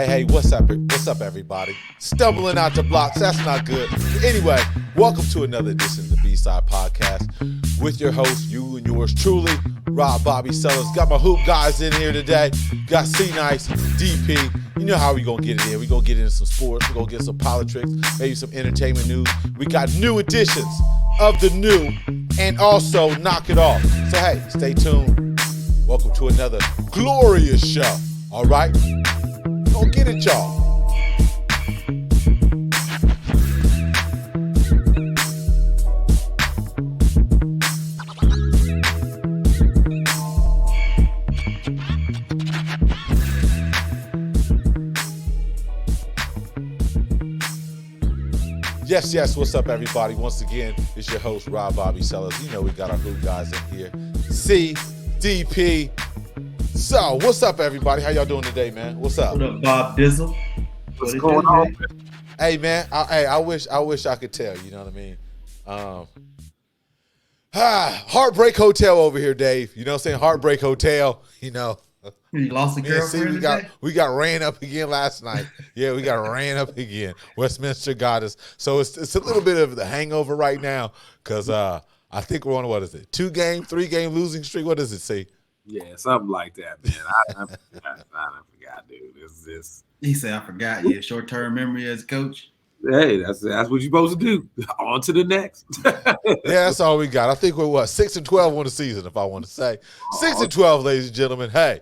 Hey, what's up? What's up, everybody? Stumbling out the blocks, that's not good. Anyway, welcome to another edition of the B-Side Podcast with your host, you and yours truly, Rob Bobby Sellers. Got my hoop guys in here today. Got C-Nice, DP. You know how we gonna get it in. We gonna get into some sports. We gonna get some politics, maybe some entertainment news. We got new editions of the new and also knock it off. So, hey, stay tuned. Welcome to another glorious show. All right? Go get it, y'all. Yes. What's up, everybody? Once again, it's your host, Rob Bobby Sellers. You know we got our hoop guys in here. C, DP. So, what's up, everybody? How y'all doing today, man? What's up? What up, Bob Dizzle? What's going on? Hey, man. I wish I could tell. You know what I mean? Heartbreak Hotel over here, Dave. You know what I'm saying? Heartbreak Hotel. You know. You lost a girlfriend today? we got ran up again last night. Yeah, we got ran up again. Westminster got us. So it's a little bit of the hangover right now because I think we're on, what is it, 3-game losing streak? What does it say? Yeah, something like that, man. I forgot, dude. It's this. He said, I forgot. Yeah, short-term memory as coach. Hey, that's what you're supposed to do. On to the next. Yeah, that's all we got. I think we're 6-12 on the season, if I want to say. 6-12, ladies and gentlemen. Hey,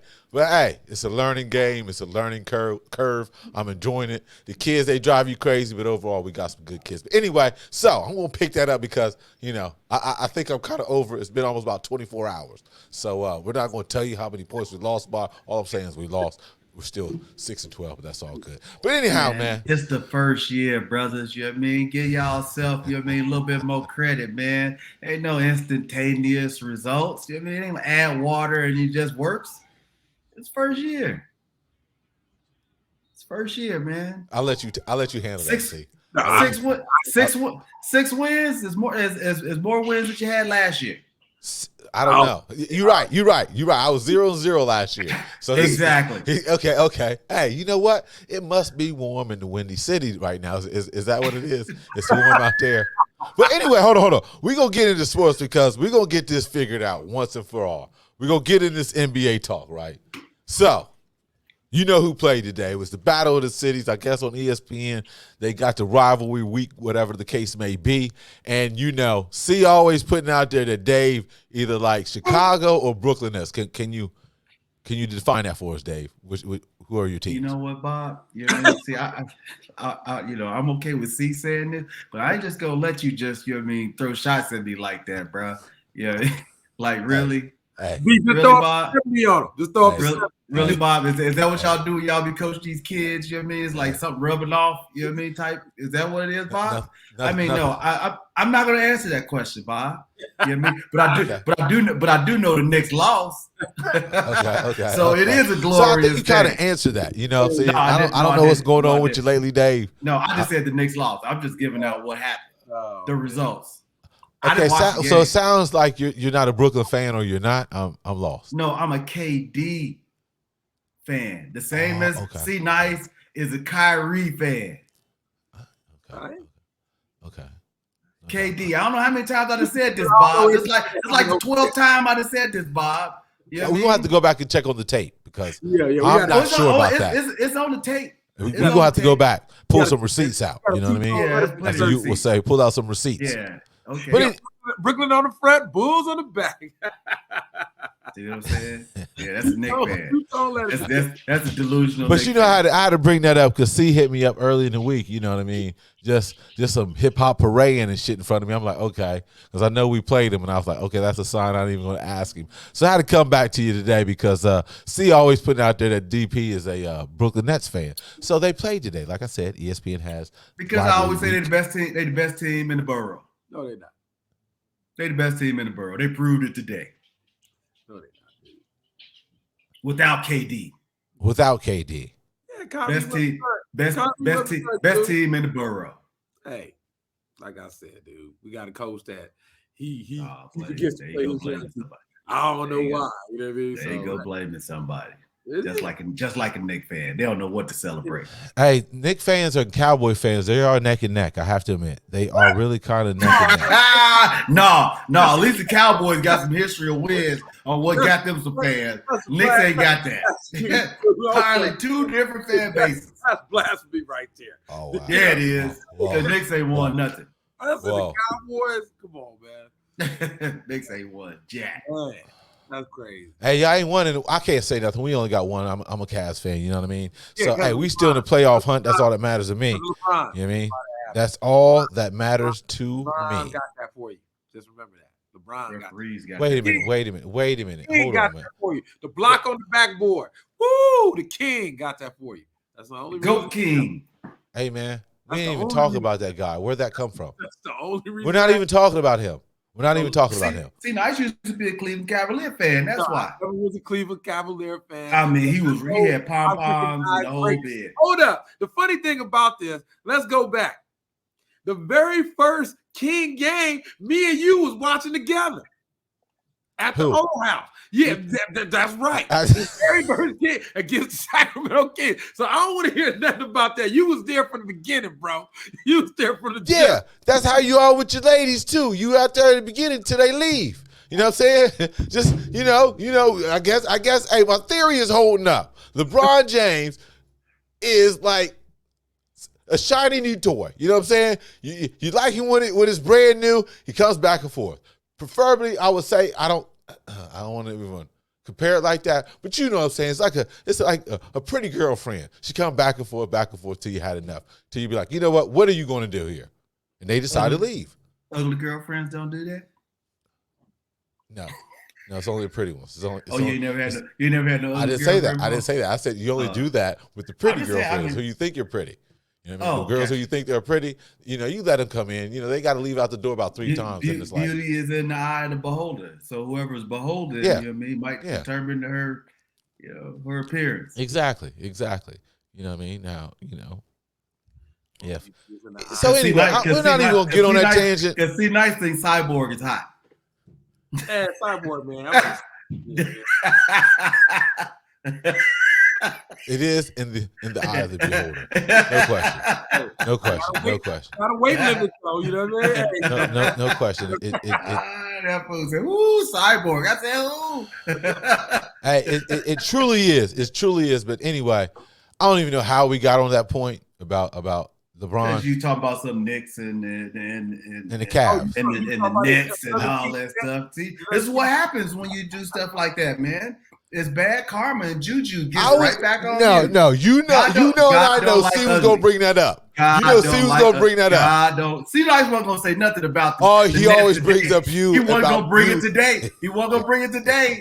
it's a learning game. It's a learning curve. I'm enjoying it. The kids, they drive you crazy, but overall, we got some good kids. But anyway, so I'm going to pick that up because, you know, I think I'm kind of over. It's been almost about 24 hours. So we're not going to tell you how many points we lost by. All I'm saying is we lost. We're still 6-12, but that's all good. But anyhow, man. It's the first year, brothers. You know what I mean? Give y'all self, you know what I mean, a little bit more credit, man. Ain't no instantaneous results. You know what I mean? It ain't like add water and it just works. It's first year. It's first year, man. I'll let you handle that, see. 6 wins is more wins that you had last year. I don't know. You're right. I was 0-0 last year. So exactly. Okay. Hey, you know what? It must be warm in the Windy City right now. Is that what it is? It's warm out there. But anyway, hold on. We're going to get into sports because we're going to get this figured out once and for all. We're going to get in this NBA talk, right? So, you know who played today. It was the Battle of the Cities, I guess, on ESPN. They got the rivalry week, whatever the case may be. And, you know, C always putting out there that Dave either like Chicago or Brooklyn Nets. Can you define that for us, Dave? Who are your teams? You know what, Bob? You know, see, I'm okay with C saying this, but I ain't just gonna let you just, you know what I mean, throw shots at me like that, bro. Yeah, like really. Hey. Really, Bob? Just throw Really, Bob? Is that what y'all do? Y'all be coach these kids? You know what I mean? It's like something rubbing off. You know what I mean? Type. Is that what it is, Bob? No. I'm not going to answer that question, Bob. You know what I mean? But I do know the Knicks lost. Okay. So it is a glorious. So I think you kind of answer that. You know what I'm saying? I don't know what's going on with you lately, Dave. No, I just said the Knicks lost. I'm just giving out what happened, the results. Okay, so it sounds like you're not a Brooklyn fan, or you're not. I'm lost. No, I'm a KD fan. The same as C-Nice is a Kyrie fan. Okay. KD. I don't know how many times I done said this, Bob. It's like the 12th time I done said this, Bob. You know we're gonna have to go back and check on the tape because I'm not sure about that. It's on the tape. We're gonna have to go back, pull some receipts out. You know what I mean? Yeah, so you will say, pull out some receipts. Yeah. Okay. But Brooklyn on the front, Bulls on the back. See what I'm saying? Yeah, that's a Knick fan. That's a delusional. But you know, I had to bring that up because C hit me up early in the week. You know what I mean? Just some hip hop parading and shit in front of me. I'm like, okay, because I know we played him, and I was like, okay, that's a sign. I'm not even going to ask him. So I had to come back to you today because C always putting out there that DP is a Brooklyn Nets fan. So they played today. Like I said, ESPN has. Because I always say they're the best team. They're the best team in the borough. No, they're not. They're the best team in the borough. They proved it today. No, they're not. Without KD. Yeah, best team in the borough. Hey, like I said, dude, we got a coach that he gets somebody. I don't know why. You know what I mean? There you go blaming somebody. Just like a Knicks fan, they don't know what to celebrate. Hey, Knicks fans and Cowboy fans, they are neck and neck. I have to admit, they are really kind of neck and neck. No. At least the Cowboys got some history of wins on what got them some fans. Knicks ain't got that. Entirely two different fan bases. That's blasphemy right there. Oh, wow. Yeah, it is. The Knicks ain't won nothing. Listen, the Cowboys, come on, man. Knicks ain't won jack. Man, that's crazy. Hey, I ain't won, and I can't say nothing. We only got one. I'm a Cavs fan. You know what I mean? Yeah, So, hey, we still in the playoff hunt. That's all that matters to me. You know what I mean? That's all that matters to LeBron me. got that for you. Just remember that. LeBron got that. Wait a minute. King Hold got on, man. that for you. The block on the backboard. Woo! The King got that for you. That's the only Goat King. Hey, man, we That's ain't the even only talking reason. about that guy. Where'd that come from? That's the only reason. We're not even talking about him. We're not even talking about him. See, I used to be a Cleveland Cavalier fan. That's why. I was a Cleveland Cavalier fan. I mean, he had pom poms and the whole bit. Hold up. The funny thing about this, let's go back. The very first King game, me and you was watching together at the old house. Yeah, that's right. The very first game against the Sacramento Kings. So I don't want to hear nothing about that. You was there from the beginning, bro. You was there from the Yeah, that's how you are with your ladies too. You out there at the beginning till they leave. You know what I'm saying? Just I guess. Hey, my theory is holding up. LeBron James is like a shiny new toy. You know what I'm saying? You like him when it's brand new. He comes back and forth. Preferably, I would say I don't want to even compare it like that. But you know what I'm saying? It's like a pretty girlfriend. She come back and forth till you had enough. Till you be like, you know what are you going to do here? And they decide to leave. Ugly girlfriends don't do that? No, it's only the pretty ones. You never had no ugly I didn't say that. girlfriend? I didn't say that. I said you only do that with the pretty I'm just saying, girlfriends who you think you're pretty. You know what I mean? Oh, The girls okay. who you think they're pretty, you let them come in. They got to leave out the door about 3 times in this life. Beauty is in the eye of the beholder. So whoever's beholden, Yeah. you know what I mean, might determine her, her appearance. Exactly. You know what I mean? Now, yeah. So So anyway, we're not even going to get on that tangent. Because see, nice thing, Cyborg is hot. Yeah, Cyborg, man. It is in the eye of the beholder. No question. Got a weight limit, though. You know what I mean? No question. That fool said, "Ooh, Cyborg." I said, "Ooh." Hey, it truly is. It truly is. But anyway, I don't even know how we got on that point about LeBron. You talk about some Knicks and the Cavs and the Nets and all that stuff. See, this is what happens when you do stuff like that, man. It's bad karma and juju gets right back on you. No, you know, I know. Like C was gonna bring that up. C was gonna bring that up. C wasn't gonna say nothing about. He always brings up you. He wasn't gonna bring it today.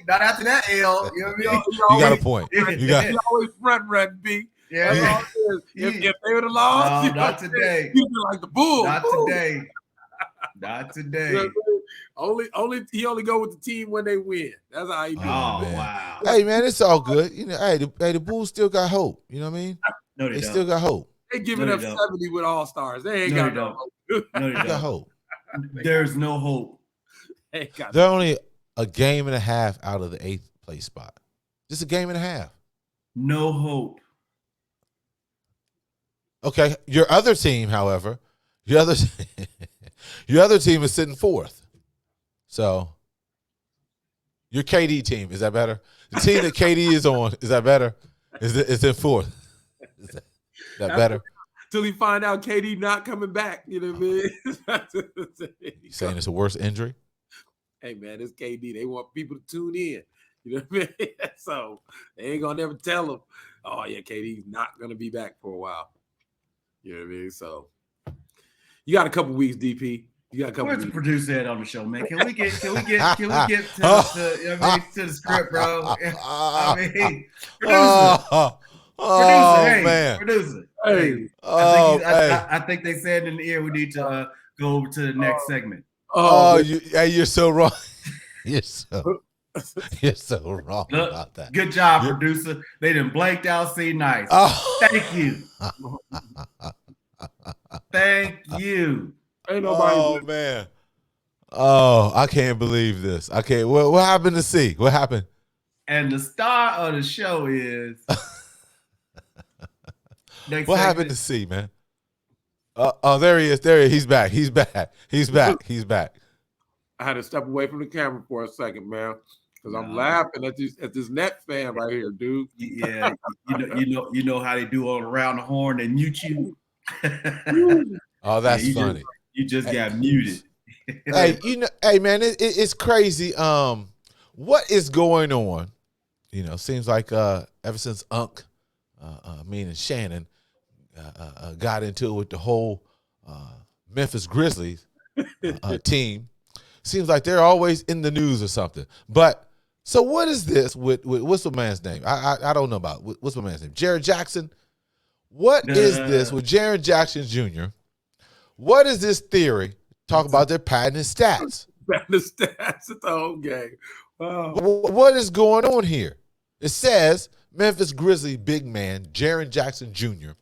Not after that L. You know what I mean? You got a point. You always front run, B. Yeah. If they would have lost, not today. You'd be like the Bulls. Not today. He only go with the team when they win. That's how he do it. Man. Wow. Hey man, it's all good. The Bulls still got hope. You know what I mean? No, they still got hope. They giving up 70 with all stars. They ain't got no hope. No, they got hope. There's no hope. They're only a game and a half out of the 8th place spot. Just a game and a half. No hope. Okay, your other team, however, your other team is sitting 4th. So, your KD team, is that better? The team that KD is on, is that better? Is it 4th? Is that better? Till he find out KD not coming back. You know what I mean? You saying it's a worse injury? Hey, man, it's KD. They want people to tune in. You know what I mean? So, they ain't going to never tell them, oh, yeah, KD's not going to be back for a while. You know what I mean? So, you got a couple weeks, DP. You got a couple. Where's weeks. the producer at on the show, man? Can we get to the script, bro? I mean, producer. Hey. I think they said in the ear we need to go over to the next segment. You're so wrong. You're so wrong about that. Good job, producer. They done blanked out. See, nice. Thank you. Thank you. Ain't nobody. Oh man. Oh, I can't believe this. I can't. What happened to C? What happened? And the star of the show is What happened to C, man? Oh, there he is. There he is. He's back. He's back. He's back. He's back. I had to step away from the camera for a second, man, because I'm laughing at this net fan right here, dude. Yeah, you know how they do all around the horn and mute you. Oh, that's funny. You just got muted. Hey, hey, man, it's crazy. What is going on? Seems like ever since Unc, meaning Shannon, got into it with the whole Memphis Grizzlies team. Seems like they're always in the news or something. But so what is this with what's the man's name? I don't know about what's my man's name? Jared Jackson. What is this with Jared Jackson Jr.? What is this theory? Talk about their patented stats. Patented stats at the whole game. Wow. What is going on here? It says Memphis Grizzlies big man Jared Jackson Jr.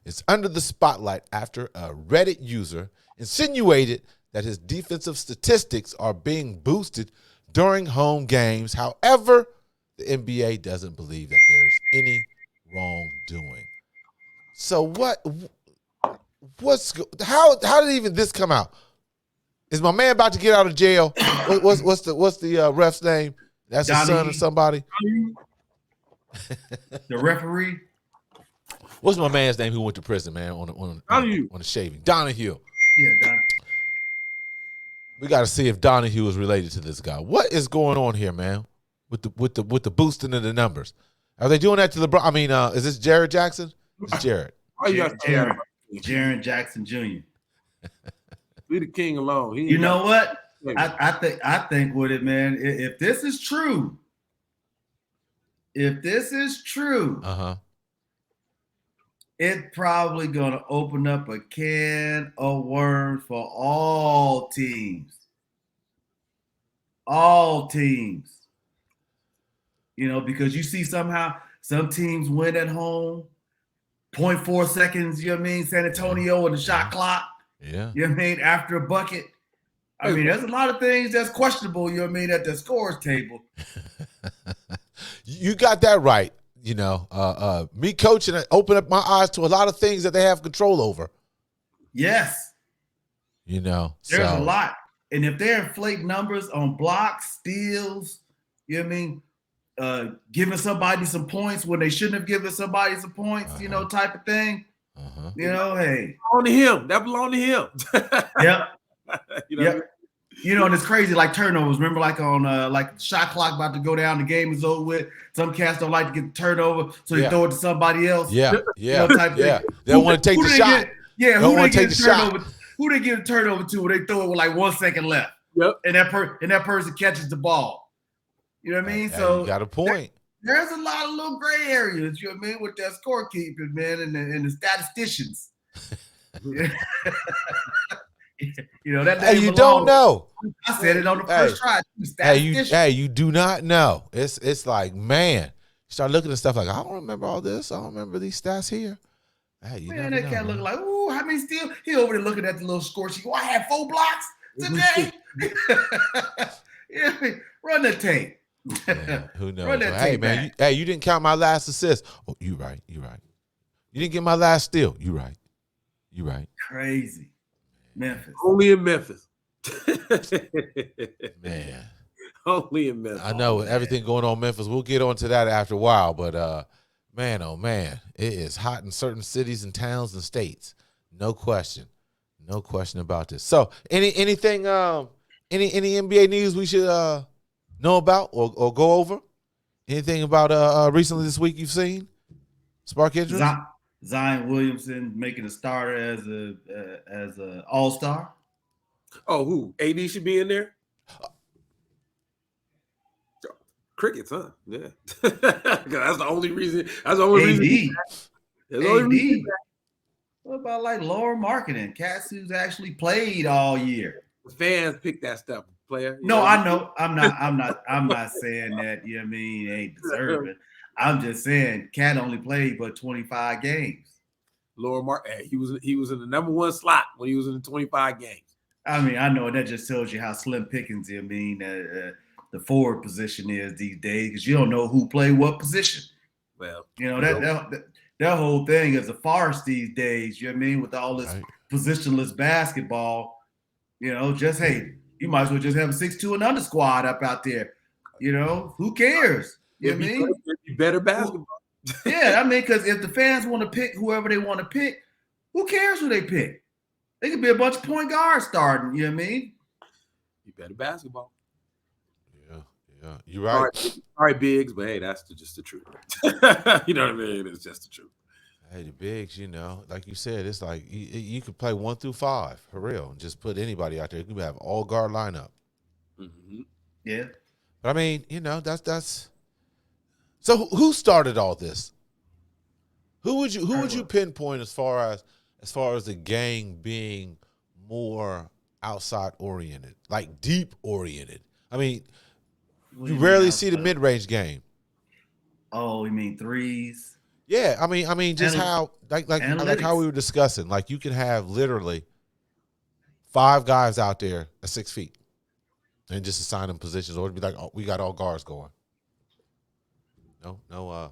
is under the spotlight after a Reddit user insinuated that his defensive statistics are being boosted during home games. However, the NBA doesn't believe that there's any wrongdoing. So how did even this come out? Is my man about to get out of jail? What's the ref's name? That's his son or somebody? The referee. What's my man's name who went to prison, man, on the shaving? Donahue. Yeah, Donahue. We got to see if Donahue is related to this guy. What is going on here, man? With the boosting of the numbers, are they doing that to LeBron? I mean, is this Jared Jackson? It's Jared. Jared Jackson Jr. Leave the king alone. You know what? I think with it, man. If this is true, it's probably gonna open up a can of worms for all teams. All teams. Because you see somehow some teams win at home, 0.4 seconds, San Antonio and the shot clock. Yeah. After a bucket. I mean, there's a lot of things that's questionable, at the scores table. You got that right. Me coaching opened up my eyes to a lot of things that they have control over. Yes. There's a lot. And if they inflate numbers on blocks, steals, giving somebody some points when they shouldn't have given somebody some points, type of thing. Hey. On to him. That belonged to him. Yep. Yep. And it's crazy, like turnovers. Remember, like on like shot clock about to go down, the game is over with. Some cats don't like to get the turnover, so they throw it to somebody else. Yeah. Type of thing. They don't want to take the shot. Who they give the turnover to when they throw it with like 1 second left? Yep. And that person catches the ball. You know what I mean? So you got a point. There's a lot of little gray areas, with that scorekeeping, man, and the statisticians. That. Hey, you don't know. I said it on the first try. You do not know. It's like, man, you start looking at stuff like, I don't remember all this. I don't remember these stats here. Hey, that cat look like, ooh, how many steals? He over there looking at the little score sheet. I had 4 blocks today. Run the tape. Yeah, who knows? Hey, man, you didn't count my last assist. Oh, you right. You didn't get my last steal. You right. Crazy. Memphis. Only in Memphis. Man. Only in Memphis. I know everything going on in Memphis. We'll get on to that after a while, but man, oh man, it is hot in certain cities and towns and states. No question about this. So, anything, any NBA news we should know about or go over? Anything about recently this week you've seen? Spark interest? Zion Williamson making a starter as a all-star. Oh, who? AD should be in there? Crickets, huh? Yeah. That's the only reason. That's the only reason. That's the only reason. What about like lower marketing? Cats who's actually played all year. The fans pick that stuff, player. No, I know. I'm not saying that, ain't deserving. I'm just saying Cat only played but 25 games. Lower mark. Hey, he was in the number 1 slot when he was in the 25 games. I mean, I know that just tells you how slim pickings. The the forward position is these days because you don't know who play what position. Well, you know that whole thing is a farce these days. You know what I mean? With all this positionless basketball, just hey, you might as well just have a 6'2" and under squad up out there. Who cares? You know what I mean? It'd be better basketball. Yeah, I mean, because if the fans want to pick whoever they want to pick, who cares who they pick? They could be a bunch of point guards starting. You know what I mean? Be better basketball. Yeah, you're right. All right, Biggs, but hey, that's just the truth. You know what I mean? It's just the truth. Hey, the bigs, like you said, it's like you could play 1 through 5 for real, and just put anybody out there. You could have all guard lineup. Mm-hmm. Yeah, but I mean, that's. So who started all this? Who would you pinpoint as far as the gang being more outside oriented, like deep oriented? I mean, you rarely see the mid-range game. Oh, you mean threes? Yeah, I mean, just how like how we were discussing. Like you can have literally 5 guys out there at 6 feet, and just assign them positions, or it'd be like, oh, we got all guards going. No.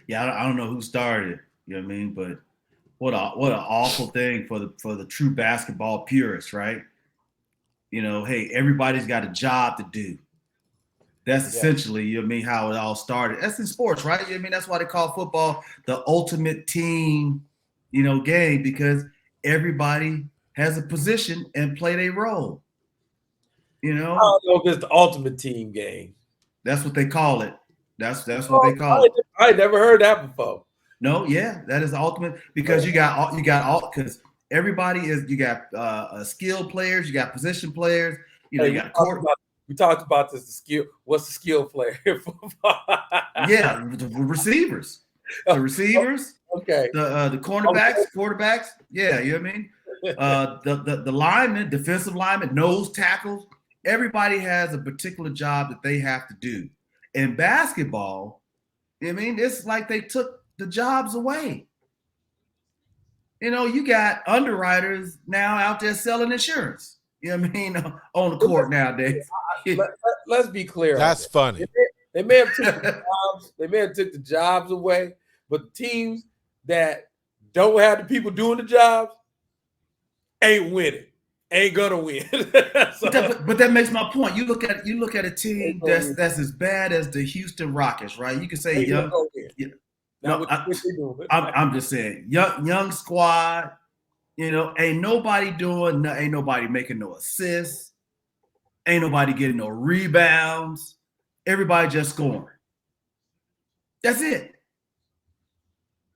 Yeah, I don't know who started it. You know what I mean? But what an awful thing for the true basketball purists, right? Hey, everybody's got a job to do. That's essentially, you know what I mean, how it all started. That's in sports, right? You know what I mean? That's why they call football the ultimate team, game, because everybody has a position and play their role. I don't know if it's the ultimate team game. That's what they call it. That's what they call it. I never heard that before. No, yeah, that is the ultimate because you got all because everybody is you got skilled players, you got position players, you got court. We talked about this. The skill. What's the skill player? Yeah, the receivers. The receivers. Okay. The cornerbacks, quarterbacks. Yeah, you know what I mean. The linemen, defensive linemen, nose tackles. Everybody has a particular job that they have to do. In basketball, I mean, it's like they took the jobs away. You got underwriters now out there selling insurance. You know what I mean? On the court nowadays. Let's be clear. That's funny. They may have took the jobs. They may have took the jobs away, but teams that don't have the people doing the jobs ain't winning. Ain't gonna win. But that makes my point. You look at a team that's as bad as the Houston Rockets, right? You can say I'm just saying young squad. Ain't nobody making no assists. Ain't nobody getting no rebounds. Everybody just scoring. That's it.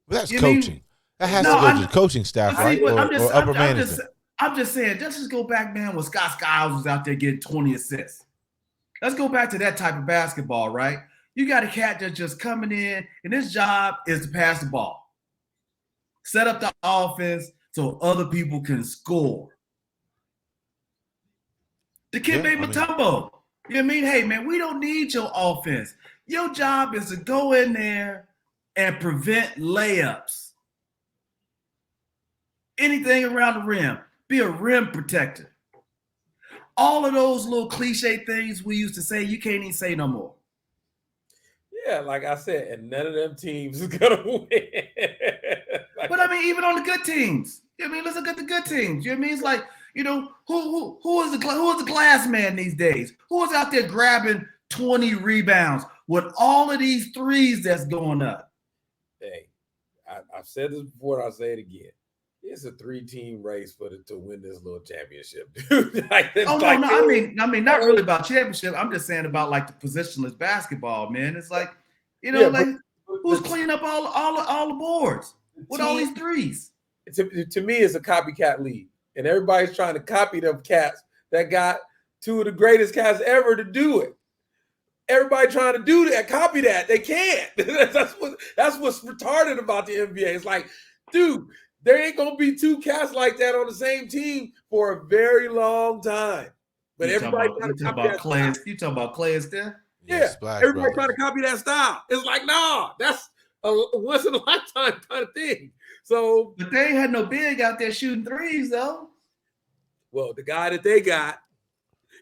Well, that's coaching. That has to go to the coaching staff, right? Or upper management. I'm just saying, just go back, man, when Scott Skiles was out there getting 20 assists. Let's go back to that type of basketball, right? You got a cat that's just coming in, and his job is to pass the ball. Set up the offense so other people can score. The Dikembe Mutombo. You know what I mean? Hey, man, we don't need your offense. Your job is to go in there and prevent layups. Anything around the rim. Be a rim protector. All of those little cliche things we used to say, you can't even say no more. Yeah, like I said, and none of them teams is gonna win. But I mean, even on the good teams, you know what I mean, let's look at the good teams. You know what I mean? It's like, who is the glass man these days? Who is out there grabbing 20 rebounds with all of these threes that's going up? Hey, I've said this before, and I'll say it again. It's a 3-team race to win this little championship, dude. I mean, not really about championship. I'm just saying about like the positionless basketball, man. It's like, who's cleaning up all the boards with all these threes? To me, it's a copycat league, and everybody's trying to copy them cats that got 2 of the greatest cats ever to do it. Everybody trying to do that, copy that. They can't. That's what's retarded about the NBA. It's like, dude, there ain't gonna be 2 cats like that on the same team for a very long time. But everybody trying to copy that style. You talking about Clay and Steph? Yeah, everybody trying to copy that style. It's like, nah, that's a once in a lifetime kind of thing. So, but they ain't had no big out there shooting threes though. Well, the guy that they got,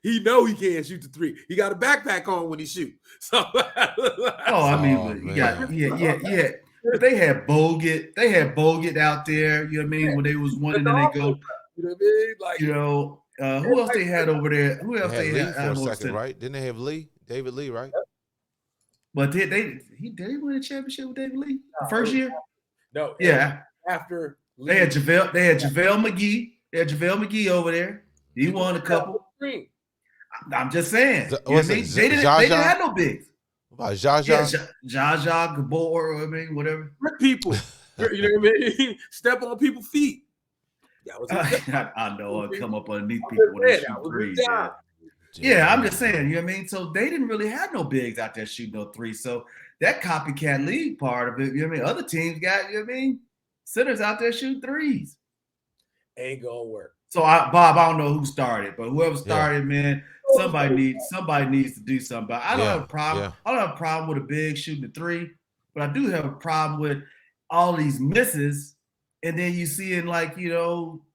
he know he can't shoot the three. He got a backpack on when he shoot. So I mean, you got yeah. But they had Bogut out there. You know what I mean? When they was winning, and they go. You know what I mean? Like, Who else they had over there? Who else They they had Lee had? for a second, right? Didn't they have Lee? David Lee, right? But did he win a championship with David Lee the first year? No. Yeah. After They had JaVale McGee. They had JaVale McGee over there. He won a couple. I'm just saying. They didn't have no bigs. About Jaja? Yeah, Jaja, Gabor, I mean, whatever. Rip people. You know what I mean? Step on people's feet. That was I know I'll come up underneath people when they shoot threes. Yeah, I'm just saying, you know what I mean? So they didn't really have no bigs out there shooting no threes. So that copycat league part of it, you know what I mean? Other teams got, you know what I mean? Centers out there shooting threes. Ain't gonna work. So Bob, I don't know who started, but whoever started, man, somebody needs to do something. But I don't have a problem. I don't have a problem with a big shooting the three, but I do have a problem with all these misses, and then you see in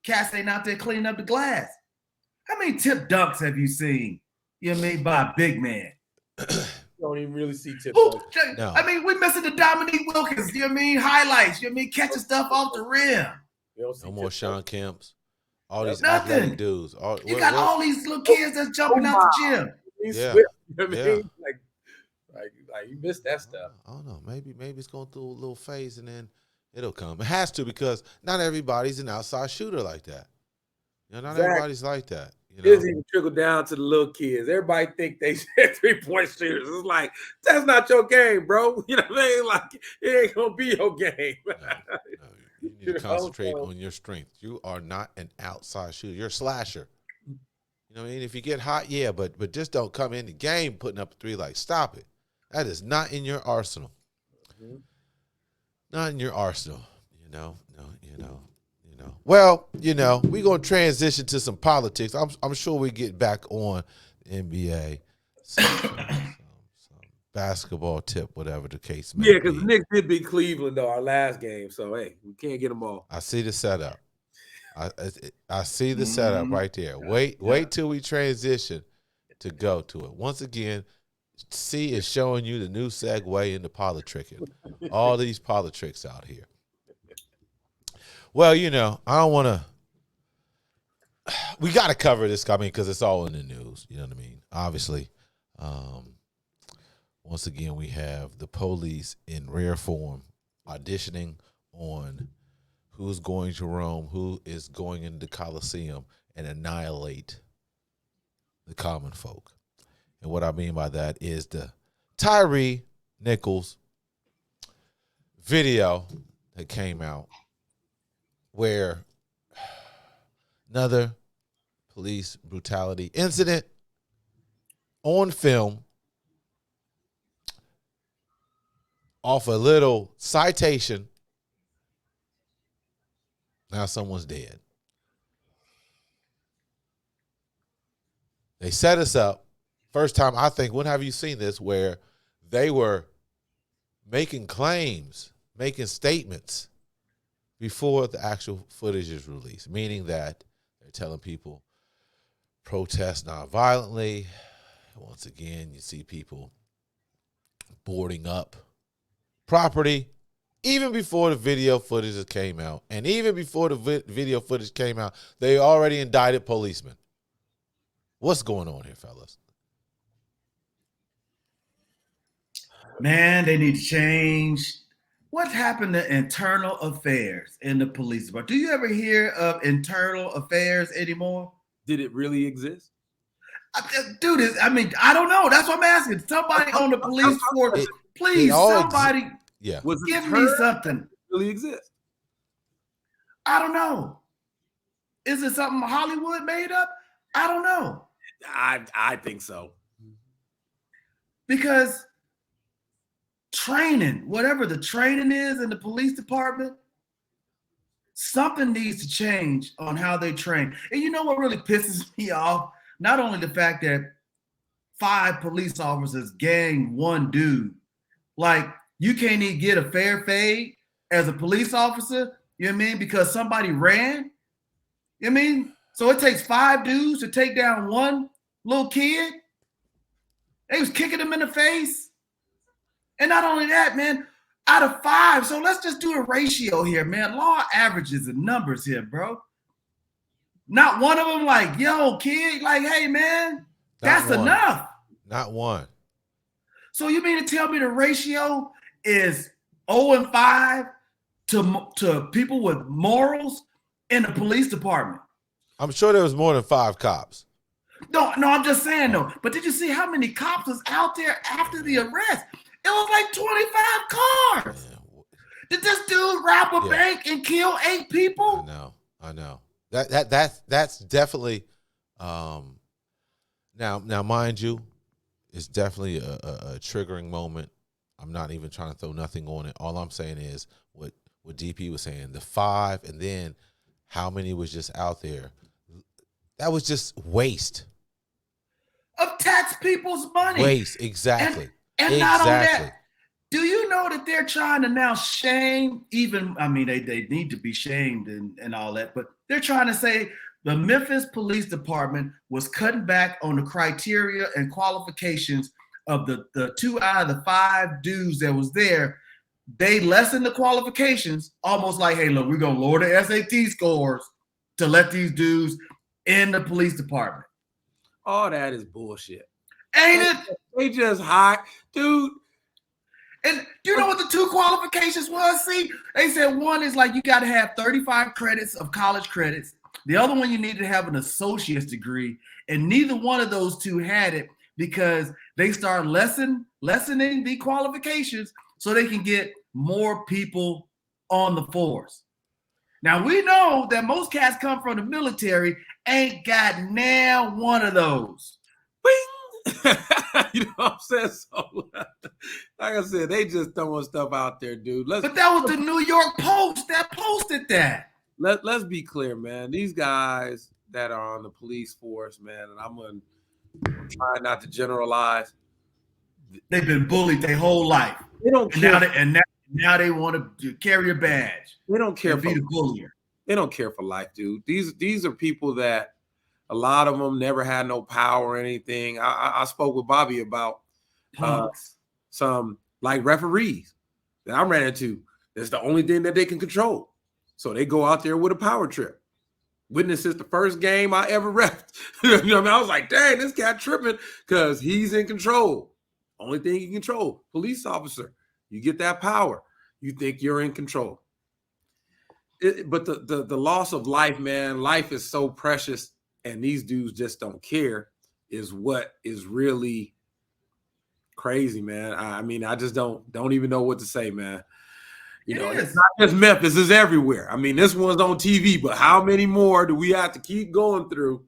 cats ain't out there cleaning up the glass. How many tip dunks have you seen? You know what I mean, by a big man? You don't even really see tip dunks. No. I mean, we're missing the Dominique Wilkins. You know what I mean? Highlights. You know what I mean? Catching stuff off the rim. No more Sean Kemps. All these athletic dudes. You got all these little kids that's jumping out the gym. Yeah. You know what I mean? Like you missed that stuff. I don't know. Maybe it's going through a little phase and then it'll come. It has to, because not everybody's an outside shooter like that. Not everybody's like that. It doesn't even trickle down to the little kids. Everybody think they 3-point shooters. It's like, that's not your game, bro. You know what I mean? Like, it ain't gonna be your game. No. You need to concentrate on your strength. You are not an outside shooter. You're a slasher. You know what I mean? If you get hot, but just don't come in the game putting up a three. Like, stop it. That is not in your arsenal. Mm-hmm. Not in your arsenal. No. Well, we're gonna transition to some politics. I'm sure we get back on NBA. Some basketball tip, whatever the case may be. Yeah, because the Knicks did beat Cleveland, though, our last game. So, hey, we can't get them all. I see the setup. I see the setup right there. Wait till we transition to go to it. Once again, C is showing you the new segue into politricking. All these politics out here. Well, I don't want to. We got to cover this, because it's all in the news. You know what I mean? Obviously. Once again, we have the police in rare form auditioning on who's going to Rome, who is going into the Colosseum and annihilate the common folk. And what I mean by that is the Tyree Nichols video that came out where another police brutality incident on film, off a little citation, now someone's dead. They set us up. First time, I think, when have you seen this, where they were making claims, making statements before the actual footage is released, meaning that they're telling people protest non-violently. Once again, you see people boarding up property even before the video footage came out. And even before the video footage came out, they already indicted policemen. What's going on here, fellas? Man, they need to change. What happened to internal affairs in the police department? Do you ever hear of internal affairs anymore? Did it really exist? Dude, I mean, I don't know. That's what I'm asking. Somebody on the police force, please, somebody give me something. Really exist? I don't know. Is it something Hollywood made up? I don't know. I think so. Because training, whatever the training is in the police department, something needs to change on how they train. And you know what really pisses me off? Not only the fact that 5 police officers gang one dude. Like, you can't even get a fair fade as a police officer, you know what I mean? Because somebody ran. You know what I mean? So it takes 5 dudes to take down one little kid. They was kicking him in the face. And not only that, man, out of 5. So let's just do a ratio here, man. Law averages and numbers here, bro. Not one of them like, yo, kid, like, hey, man, that's enough. Not one. So you mean to tell me the ratio is 0 and 5 to people with morals in the police department? I'm sure there was more than 5 cops. No, I'm just saying though. But did you see how many cops was out there after the arrest? It was like 25 cars. Yeah. Did this dude rob a bank and kill 8 people? I know. That's definitely now mind you, it's definitely a triggering moment. I'm not even trying to throw nothing on it. All I'm saying is what DP was saying, the 5 and then how many was just out there. That was just waste of tax people's money. Waste, exactly. And not only that, do you know that they're trying to now shame even, I mean, they need to be shamed and all that, but they're trying to say the Memphis Police Department was cutting back on the criteria and qualifications of the 2 out of the 5 dudes that was there. They lessened the qualifications, almost like, hey, look, we're going to lower the SAT scores to let these dudes in the police department. All that is bullshit. Ain't it? They just hot, dude. And do you know what the 2 qualifications was? See, they said one is like you got to have 35 credits of college credits. The other one, you need to have an associate's degree. And neither one of those 2 had it because they start lessening the qualifications so they can get more people on the force. Now, we know that most cats come from the military, ain't got now one of those. Bing! You know what I'm saying? So, like I said, they just throwing stuff out there, dude. But that was the New York Post that posted that. Let's be clear, man. These guys that are on the police force, man, and I'm trying not to generalize. They've been bullied their whole life. They don't care. Now they want to carry a badge. They don't care for the bullier. They don't care for life, dude. These are people that a lot of them never had no power or anything. I spoke with Bobby about some like referees that I ran into. That's the only thing that they can control. So they go out there with a power trip. Witness is the first game I ever refed. You know what I mean? I was like, dang, this cat tripping because he's in control. Only thing he can control, police officer. You get that power. You think you're in control. But the loss of life, man, life is so precious, and these dudes just don't care is what is really crazy, man. I mean, I just don't even know what to say, man. You know, it's not just Memphis, it's everywhere. I mean, this one's on TV, but how many more do we have to keep going through?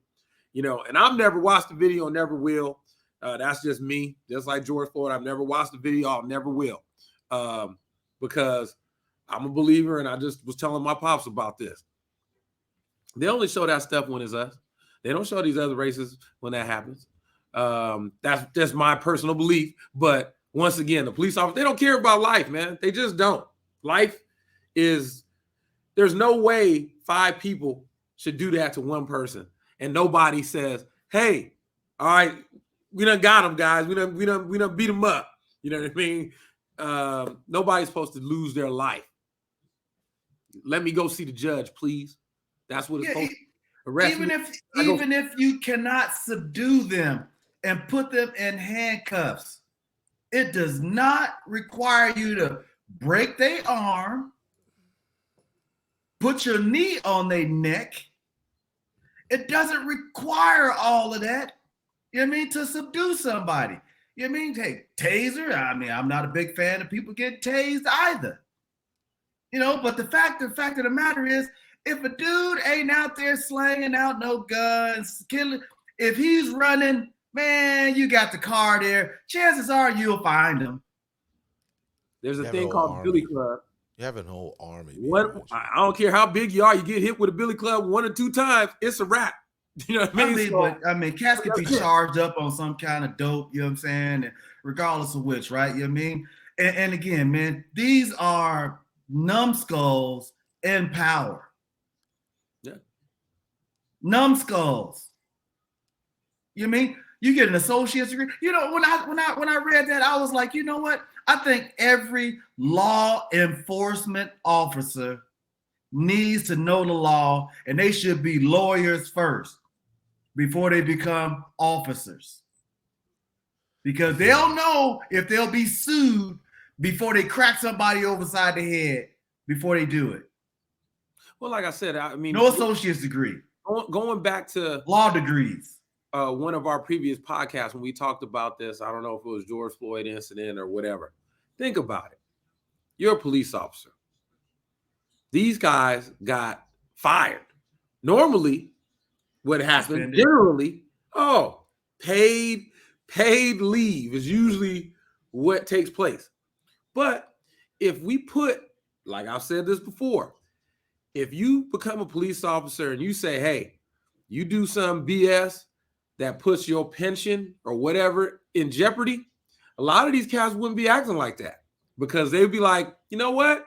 You know, and I've never watched the video, never will. That's just me. Just like George Floyd, I've never watched the video, I'll never will. Because I'm a believer, and I just was telling my pops about this. They only show that stuff when it's us. They don't show these other races when that happens. That's just my personal belief. But once again, the police officers, they don't care about life, man. They just don't. Life is, there's no way 5 people should do that to one person. And nobody says, hey, all right, we done got them, guys. We done beat them up. You know what I mean? Nobody's supposed to lose their life. Let me go see the judge, please. That's what it's supposed to arrest even if you cannot subdue them and put them in handcuffs, it does not require you to break their arm, put your knee on their neck. It doesn't require all of that. You know what I mean? To subdue somebody. You know what I mean? Hey, taser. I mean, I'm not a big fan of people getting tased either. You know, but the fact of the matter is, if a dude ain't out there slanging out no guns, killing, if he's running, man, you got the car there. Chances are you'll find him. There's a thing called the Billy Club. You have a whole army. I don't care how big you are. You get hit with a Billy Club 1 or 2 times, it's a wrap. You know what I mean? Cats could be charged up on some kind of dope, you know what I'm saying? And regardless of which, right? You know what I mean? And again, man, these are numbskulls in power. Yeah. Numbskulls. You know what I mean? You get an associate's degree. You know, when I read that, I was like, you know what? I think every law enforcement officer needs to know the law, and they should be lawyers first before they become officers. Because they'll know if they'll be sued before they crack somebody overside the head before they do it. Well, like I said, I mean, no associate's degree. Going back to law degrees. One of our previous podcasts when we talked about this, I don't know if it was George Floyd incident or whatever. Think about it. You're a police officer. These guys got fired. Normally, what happens generally, paid leave is usually what takes place. But if we put, like I've said this before, if you become a police officer and you say, hey, you do some BS that puts your pension or whatever in jeopardy, a lot of these cats wouldn't be acting like that because they'd be like, you know what?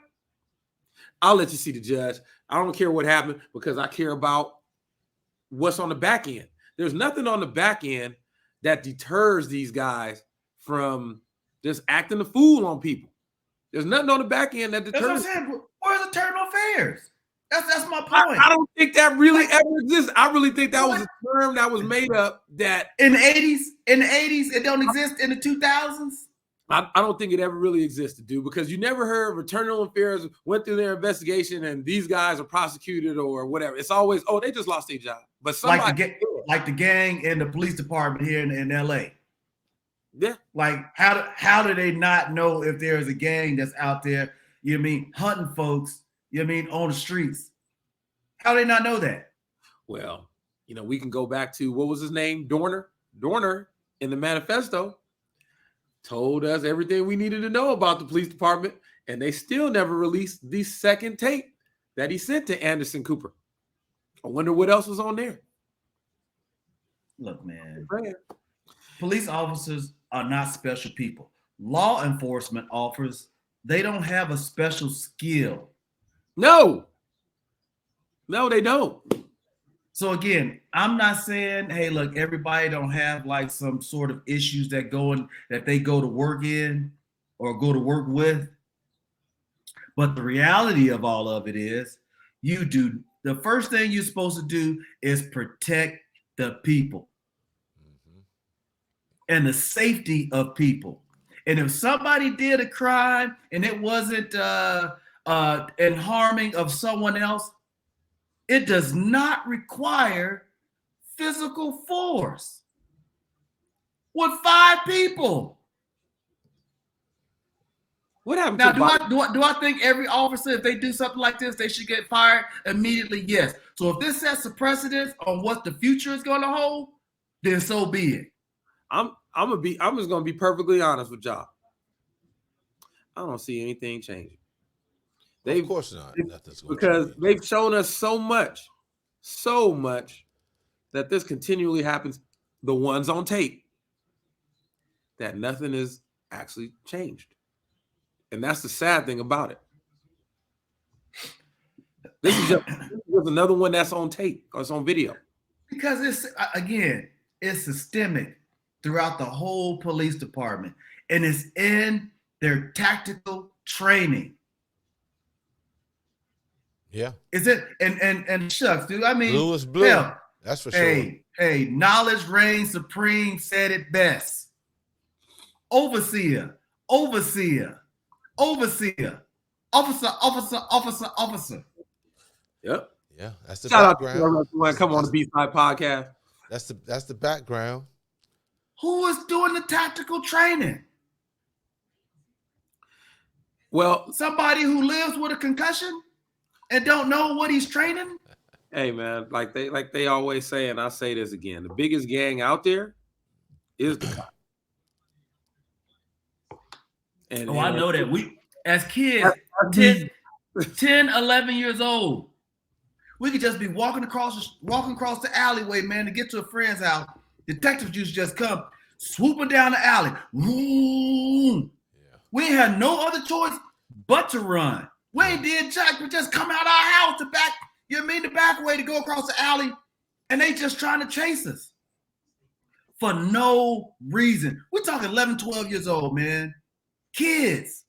I'll let you see the judge. I don't care what happened because I care about what's on the back end. There's nothing on the back end that deters these guys from just acting the fool on people. There's nothing on the back end that deters. That's what I'm saying. Where's internal affairs? That's my point. I don't think that really ever exists. I really think that was a term that was made up that in the 80s, it don't exist in the 2000s. I don't think it ever really existed, dude, because you never heard internal affairs went through their investigation and these guys are prosecuted or whatever. It's always, they just lost their job. But somebody like the gang in the police department here in LA. Yeah. Like how do they not know if there's a gang that's out there, you know what I mean, hunting folks, you know what I mean, on the streets? How do they not know that? Well, we can go back to, what was his name? Dorner in the manifesto told us everything we needed to know about the police department, and they still never released the second tape that he sent to Anderson Cooper. I wonder what else was on there. Look, man, police officers are not special people. Law enforcement officers, they don't have a special skill. No, they don't. So again, I'm not saying, hey, look, everybody don't have like some sort of issues that they go to work in or go to work with. But the reality of all of it is the first thing you're supposed to do is protect the people and the safety of people. And if somebody did a crime and it wasn't in harming of someone else, it does not require physical force with 5 people. What happened? Now, do I think every officer, if they do something like this, they should get fired immediately? Yes. So if this sets a precedent on what the future is going to hold, then so be it. I'm just gonna be perfectly honest with y'all. I don't see anything changing. Of course not. Because they've shown us so much that this continually happens. The ones on tape, that nothing is actually changed. And that's the sad thing about it. This is just another one that's on tape or it's on video. Because it's systemic throughout the whole police department. And it's in their tactical training. Yeah. Is it? And shucks, dude. I mean, blue is blue. Hell, that's for sure. Hey, knowledge reigns supreme said it best. Overseer. Officer. Yep. Yeah, that's the Shout background. Out to come on the B-Side podcast. That's the background. Who is doing the tactical training? Well, somebody who lives with a concussion and don't know what he's training. Hey man, like they always say, and I say this again: the biggest gang out there is the cop. And I know that we, as kids, 10, 11 years old, we could just be walking across the alleyway, man, to get to a friend's house. Detectives used to just come swooping down the alley. Yeah. We ain't had no other choice but to run. We ain't did jack, but just come out our house the back, the back way to go across the alley, and they just trying to chase us. for no reason. We're talking 11, 12 years old, man. Kids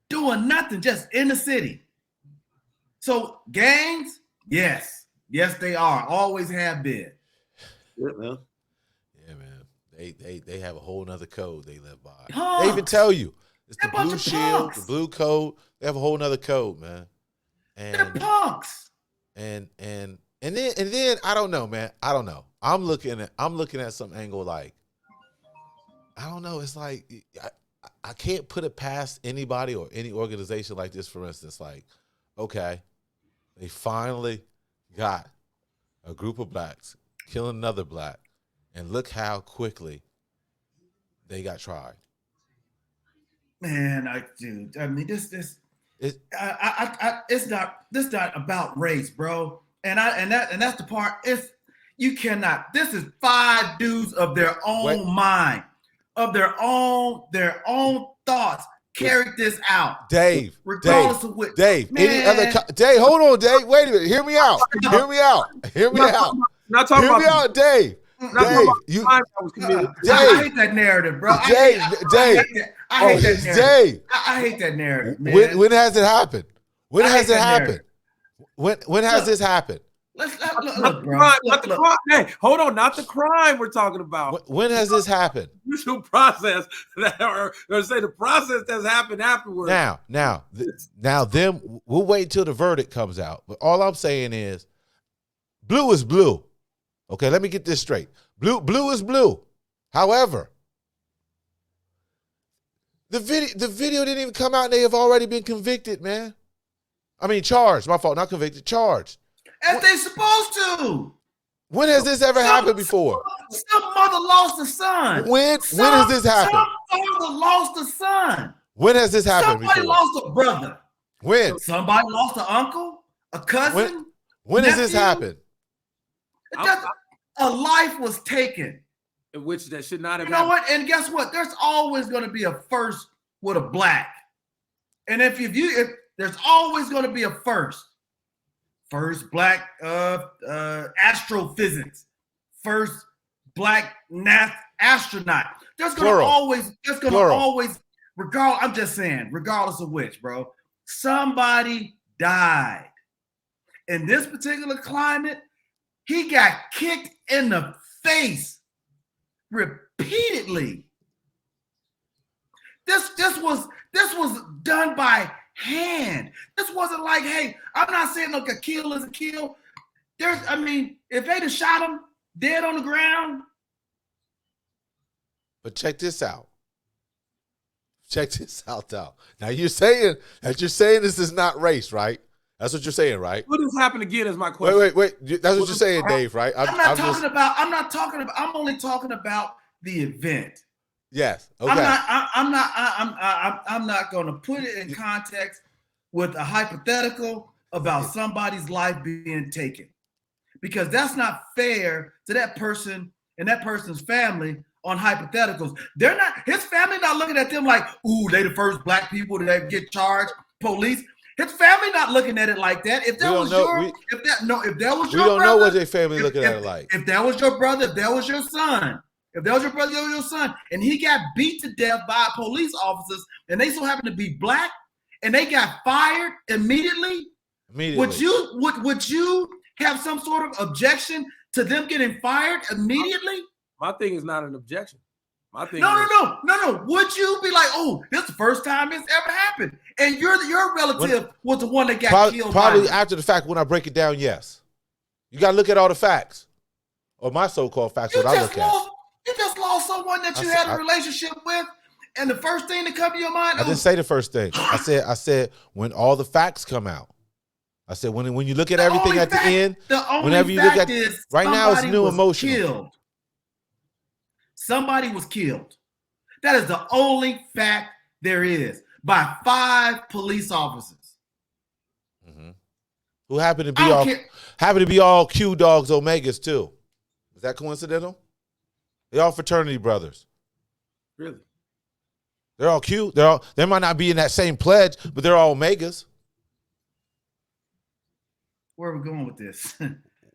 doing nothing, just in the city. So gangs, yes, they are. Always have been. Yeah, man. Yeah, man. They have a whole nother code they live by. Punks. They even tell you it's the They're a bunch blue of shield, punks. the blue code. They have a whole nother code, man. They're punks. And then I don't know, man. I don't know. I'm looking at some angle like, I don't know. It's like I can't put it past anybody or any organization like this. For instance, like, okay, they finally got a group of blacks killing another black, and look how quickly they got tried. Man, I mean, this It, it's not about race, bro. And that's the part. You cannot. This is 5 dudes of their own mind, of their own thoughts, carried this out. Dave, regardless of what. Dave, Man. any other Dave, hold on, Dave. Wait a minute. Hear me out. Hear me out. Hear me out. Not talking Hear me about out, Dave. Dave, you, crime that was committed. I hate that narrative, bro. Dave, Dave. I hate that narrative. Dave. I hate that narrative, man. When has it happened? When I has hate it that happened? narrative. When has this happened? Look, Not bro. the crime. Hey, hold on, not the crime we're talking about. When has this happened? Usual process that, or say the process that's happened afterwards. Now, then we'll wait till the verdict comes out. But all I'm saying is, blue is blue. Okay, let me get this straight. Blue is blue. However, the video didn't even come out and they have already been convicted, man. I mean, charged. My fault, not convicted, charged. As they supposed to. When has this ever happened before? Some mother lost a son. When has this happened? Some father lost a son. When has this happened Somebody before? lost a brother. When? Somebody lost an uncle, a cousin. When has this nephew. happened? A life was taken. In which that should not have You know what? And guess what? There's always going to be a first with a black. And if there's always going to be a first black astrophysics, first black astronaut. There's going to always, I'm just saying, regardless of which, bro, somebody died. In this particular climate, he got kicked in the face repeatedly. This was done by hand. This wasn't like, hey, I'm not saying like a kill is a kill. If they'd have shot him dead on the ground. But check this out. Check this out, though. Now you're saying this is not race, right? That's what you're saying, right? What has happened again is my question. Wait. That's what you're saying, Dave, right? I'm only talking about the event. Yes. Okay. I'm not going to put it in context with a hypothetical about somebody's life being taken, because that's not fair to that person and that person's family on hypotheticals. His family not looking at them like, ooh, they the first black people that get charged, police. His family not looking at it like that. If that was your brother, we don't know what their family looking at it like. If that was your brother, if that was your son, and he got beat to death by police officers, and they so happen to be black, and they got fired immediately. Would you have some sort of objection to them getting fired immediately? My thing is not an objection. My thing. No. Would you be like, oh, this is the first time it's ever happened, and your relative was the one that got killed? Probably after the fact, when I break it down, yes. You got to look at all the facts, or my so-called facts. What I look at. You just lost someone that you had a relationship with, and the first thing that come to your mind. I didn't say the first thing. I said when all the facts come out. I said when you look at everything at the end. Whenever you look at right now, it's new emotional. Somebody was killed. That is the only fact there is, by 5 police officers. Mm-hmm. Who happen to be all Q dogs Omegas too. Is that coincidental? They're all fraternity brothers. Really? They're all Q. They might not be in that same pledge, but they're all Omegas. Where are we going with this?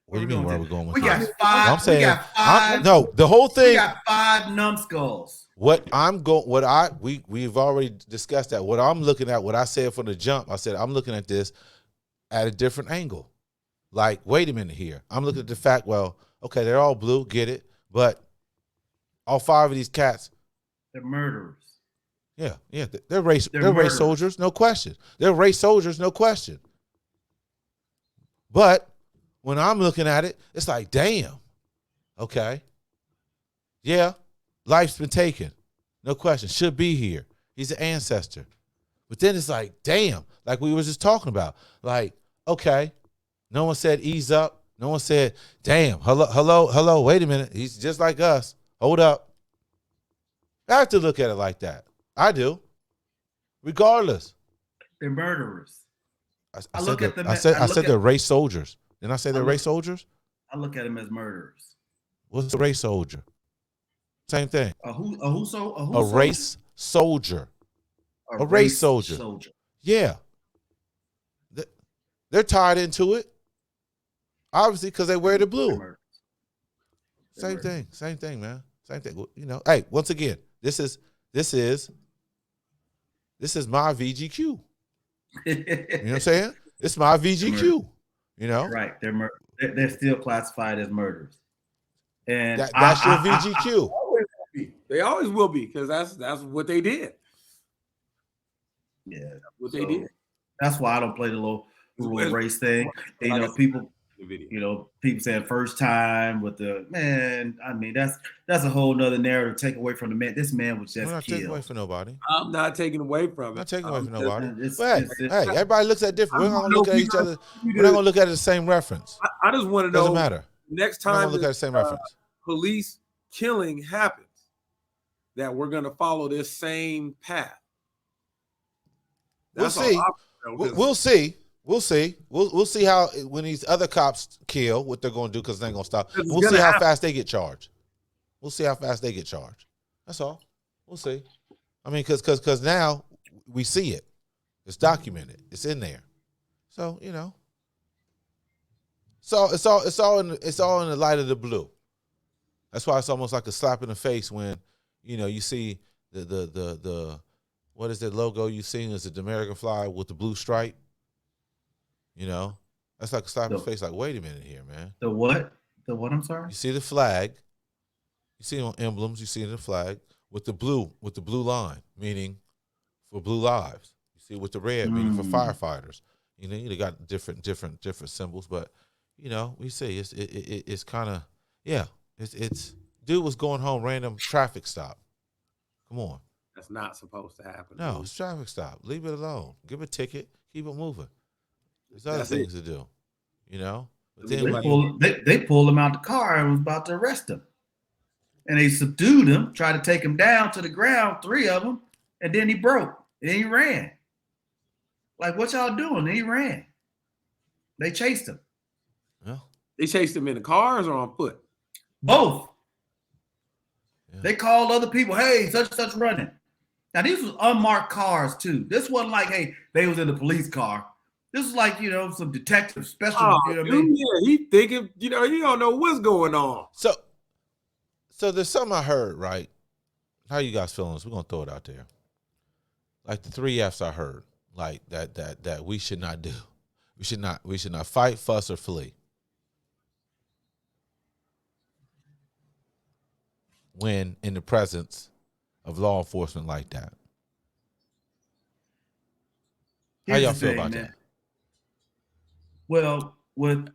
What do you mean? Where are we going with We got this? five. I'm saying, we got five. no, the whole We thing. got 5 numbskulls. We've already discussed that. What I'm looking at, what I said from the jump, I said I'm looking at this at a different angle. Like, wait a minute here. I'm looking at the fact, well, okay, they're all blue, get it, but all 5 of these cats, they're murderers. Yeah, they're race murderers. soldiers, no question. They're race soldiers, no question. But when I'm looking at it, it's like, damn, okay, yeah, life's been taken, no question. Should be here. He's an ancestor. But then it's like, damn, like we were just talking about, like, okay, no one said ease up. No one said, damn, hello, wait a minute. He's just like us. Hold up. I have to look at it like that. I do. Regardless. They're murderers. I said they're race soldiers. Didn't I say they're race soldiers? I look at them as murderers. What's a race soldier? Same thing. A race soldier. A race soldier. Yeah. They're tied into it. Obviously, because they wear the blue. Same thing, man. Same thing. You know, hey, once again, this is my VGQ. You know what I'm saying? It's my VGQ. You know, right? They're still classified as murders, and that's your VGQ. They always will be, because that's what they did. Yeah, what they did. That's why I don't play the little race thing. And, you know, people saying first time with the man. I mean, that's a whole nother narrative to take away from the man. This man was just I'm not killed. taking away from nobody. I'm not taking away from it. I'm not taking away from nobody. Hey, everybody looks at different. We're not gonna look at each other. We're not gonna look at it the same reference. I just want to know. Doesn't matter. Next time look at the same reference. Police killing happens, that we're gonna follow this same path. We'll see. We'll see. We'll see how, when these other cops kill, what they're going to do, because they ain't going to stop. We'll see how fast they get charged. That's all. We'll see. I mean, because now we see it. It's documented. It's in there. So, you know. So it's all in the light of the blue. That's why it's almost like a slap in the face when, you know, you see the what is that logo you seen? Is it the American flag with the blue stripe? You know, that's like a slap in the face. Like, wait a minute here, man. The what? The what? I'm sorry. You see the flag. You see it on emblems. You see it in the flag with the blue line, meaning for blue lives. You see it with the red, meaning for firefighters. You know, you got different symbols, but you know, we see it's kind of, yeah. It's dude was going home, random traffic stop. Come on. That's not supposed to happen. No, it's traffic stop. Leave it alone. Give a ticket. Keep it moving. There's other things to do, you know. But then they pulled him out the car and was about to arrest him, and they subdued him, tried to take him down to the ground, 3 of them, and then he broke and he ran. Like, what y'all doing? And he ran. They chased him. Yeah. They chased him in the cars or on foot? Both. Yeah. They called other people, hey, such and such running. Now, these was unmarked cars, too. This wasn't like, hey, they was in the police car. This is like, you know, some detective special. You know what I mean? Yeah, he thinking, you know, he don't know what's going on. So there's something I heard, right? How you guys feeling? We're gonna throw it out there. Like the 3 F's I heard, like that we should not do. We should not fight, fuss, or flee. When in the presence of law enforcement like that. How y'all feel about that? Well, with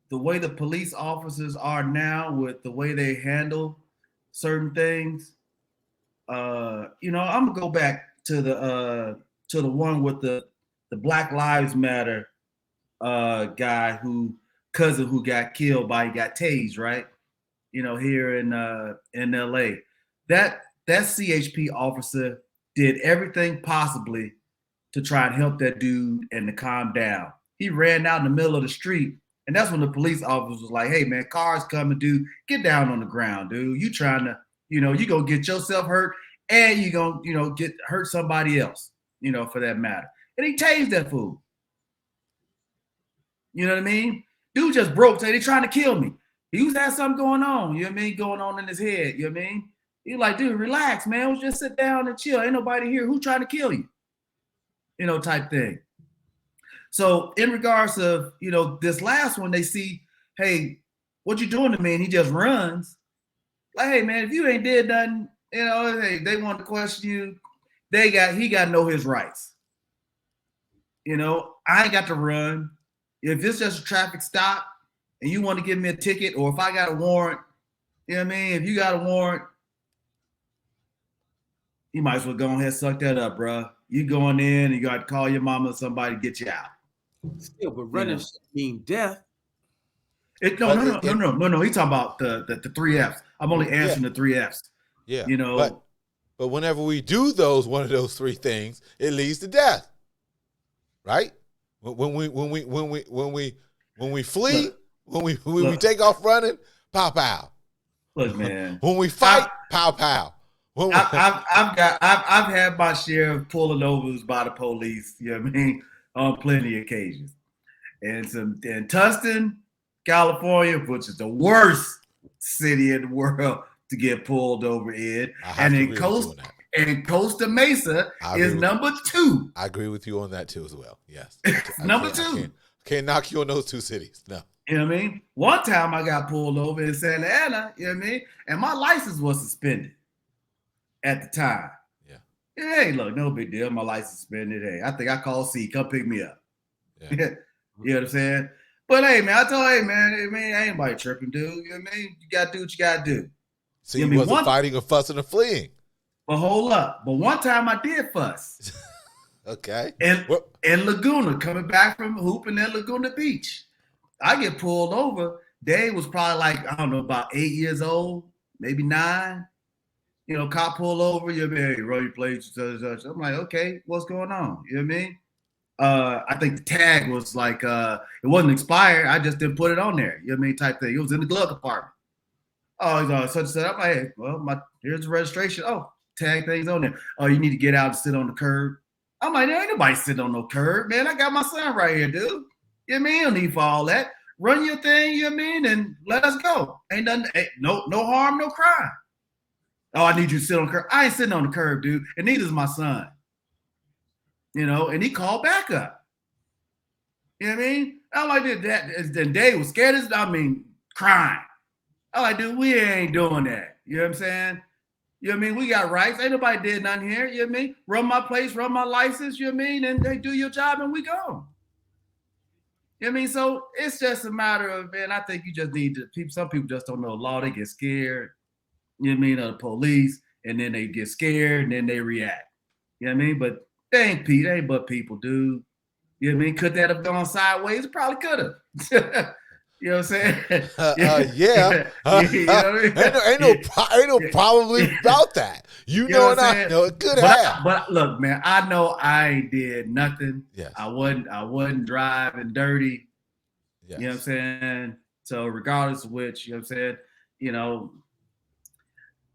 the way the police officers are now, with the way they handle certain things, you know, I'm gonna go back to the one with the Black Lives Matter guy cousin who got killed he got tased, right? You know, here in LA. That CHP officer did everything possibly to try and help that dude and to calm down. He ran out in the middle of the street, and that's when the police officer was like, hey, man, cars coming, dude. Get down on the ground, dude. You trying to, you know, you going to get yourself hurt, and you going to, you know, hurt somebody else, you know, for that matter. And he tased that fool. You know what I mean? Dude just broke. Say they trying to kill me. He was had something going on. You know what I mean? Going on in his head. You know what I mean? He like, dude, relax, man. Just sit down and chill. Ain't nobody here. Who trying to kill you? You know, type thing. So in regards of, you know, this last one, they see, hey, what you doing to me? And he just runs. Like, hey, man, if you ain't did nothing, you know, hey, they want to question you. He got to know his rights. You know, I ain't got to run. If it's just a traffic stop and you want to give me a ticket, or if I got a warrant, you know what I mean? If you got a warrant, you might as well go ahead and suck that up, bro. You going in and you got to call your mama or somebody to get you out. Still, but running should mean death. No. He's talking about the 3 Fs. I'm only answering the 3 Fs. Yeah. You know. But whenever we do one of those 3 things, it leads to death. Right? When we flee, when we take off running, pow pow. Look, man. When we fight, pow pow. I've had my share of pulling overs by the police. You know what I mean? On plenty of occasions. And in Tustin, California, which is the worst city in the world to get pulled over in, and in Costa Mesa is number 2. I agree with you on that too as well. Yes, number 2. Can't knock you on those 2 cities. No. You know what I mean? One time I got pulled over in Santa Ana. You know what I mean? And my license was suspended at the time. Hey, look, no big deal. My license suspended. Hey, I think I called C. Come pick me up. Yeah. You know what I'm saying? But hey, man, I told ain't nobody tripping, dude. You know what I mean? You got to do what you got to do. So you wasn't fighting or fussing or fleeing. But hold up. But one time I did fuss. Okay. In Laguna, coming back from hooping at Laguna Beach. I get pulled over. Dave was probably like, I don't know, about 8 years old, maybe 9. You know, cop pull over, you know what I mean? Hey, roll your plates, I'm like, okay, what's going on? You know what I mean? I think the tag was like, it wasn't expired. I just didn't put it on there. You know what I mean? Type thing. It was in the glove compartment. Oh, he's such and such. I'm like, hey, well, here's the registration. Oh, tag thing's on there. Oh, you need to get out and sit on the curb. I'm like, there ain't nobody sitting on no curb, man. I got my son right here, dude. You know what I mean? You don't need for all that. Run your thing, you know what I mean? And let us go. Ain't nothing, no harm, no crime. Oh, I need you to sit on the curb. I ain't sitting on the curb, dude. And neither is my son. You know, and he called back up. You know what I mean? I like that. And Dave was scared crying. I like, dude, we ain't doing that. You know what I'm saying? You know what I mean? We got rights. Ain't nobody did nothing here. You know what I mean? Run my place, run my license. You know what I mean? And they do your job and we go. You know what I mean? So it's just a matter of, man, I think you just need to, some people just don't know the law. They get scared. You know what I mean? Of the police, and then they get scared, and then they react. You know what I mean? But they ain't but people, dude. You know what I mean? Could that have gone sideways? It probably could have. You know what I'm saying? Yeah. You know what I mean? Ain't no probably about that. You know and I know it could have. But look, man, I know I ain't did nothing. Yes. I wasn't driving dirty. Yes. You know what I'm saying? So regardless of which, you know what I'm saying, you know,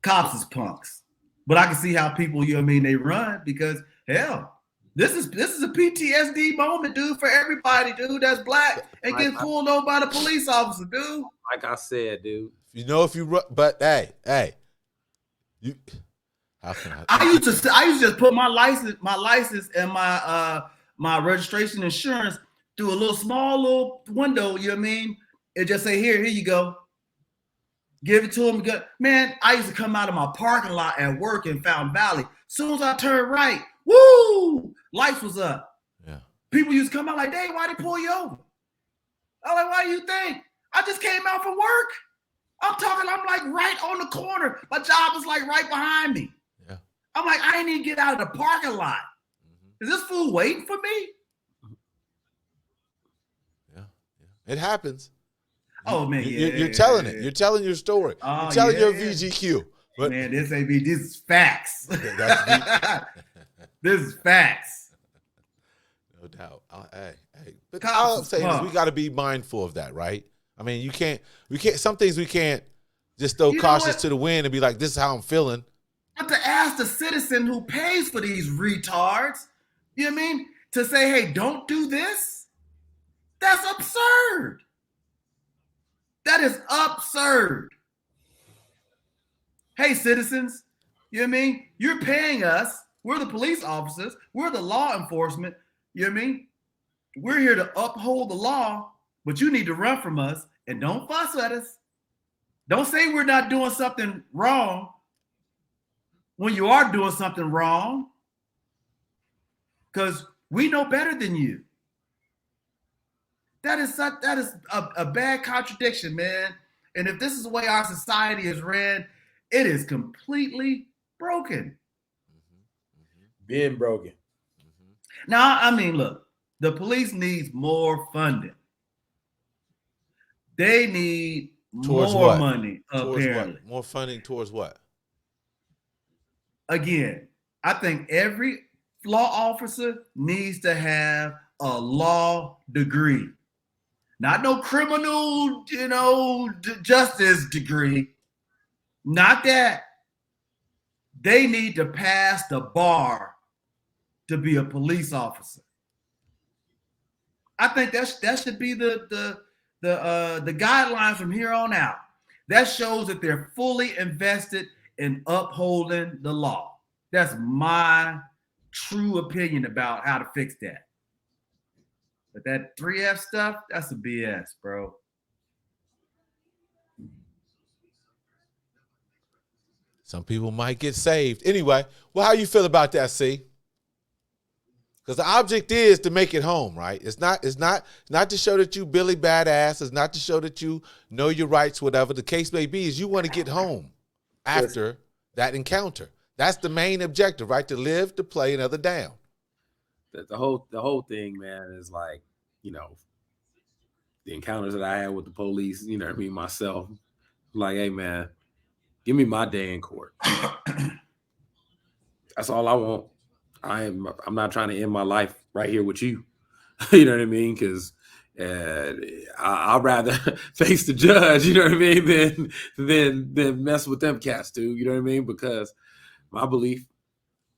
cops is punks. But I can see how people, you know what I mean, they run because hell, this is a PTSD moment, dude, for everybody, dude, that's black and gets pulled over by the police officer, dude. Like I said, dude. You know if you run, but hey, you. How can I used to just put my license and my registration insurance through a small little window. You know what I mean? It just say here you go. Give it to him. Man, I used to come out of my parking lot at work in Fountain Valley. Soon as I turned right, woo, lights was up. Yeah. People used to come out like, "Dave, why they pull you over?" I'm like, "Why do you think? I just came out from work. I'm like right on the corner. My job is like right behind me. Yeah. I'm like, I ain't even get out of the parking lot. Mm-hmm. Is this fool waiting for me?" Yeah. It happens. Oh man, you're telling it. You're telling your story. You're telling your VGQ. But man, this is facts. This is facts. No doubt. Hey. But all I'm saying is we got to be mindful of that, right? I mean, we can't. Some things we can't just throw cautious to the wind and be like, "This is how I'm feeling." But to ask the citizen who pays for these retards, you know what I mean, to say, "Hey, don't do this," that's absurd. That is absurd. Hey, citizens, you know what I mean? You're paying us. We're the police officers. We're the law enforcement. You know what I mean? We're here to uphold the law, but you need to run from us and don't fuss at us. Don't say we're not doing something wrong when you are doing something wrong, because we know better than you. That is a bad contradiction, man. And if this is the way our society is ran, it is completely broken. Been broken. Now, I mean, look, the police needs more funding. They need Towards more what? money, Towards apparently. what? More funding towards what? Again, I think every law officer needs to have a law degree. Not no criminal, justice degree. Not that. They need to pass the bar to be a police officer. I think that should be the guidelines from here on out. That shows that they're fully invested in upholding the law. That's my true opinion about how to fix that. But that 3F stuff, that's a BS, bro. Some people might get saved. Anyway, well, how you feel about that, C? Because the object is to make it home, right? It's not to show that you Billy Badass. It's not to show that you know your rights, whatever the case may be, is you want to get home after that encounter. That's the main objective, right? To live, to play another down. The whole thing, man, is like, the encounters that I had with the police, myself, like, hey, man, give me my day in court. That's all I want. I'm not trying to end my life right here with you. You know what I mean? Because I'd rather face the judge, you know what I mean, than mess with them cats too. You know what I mean? Because my belief,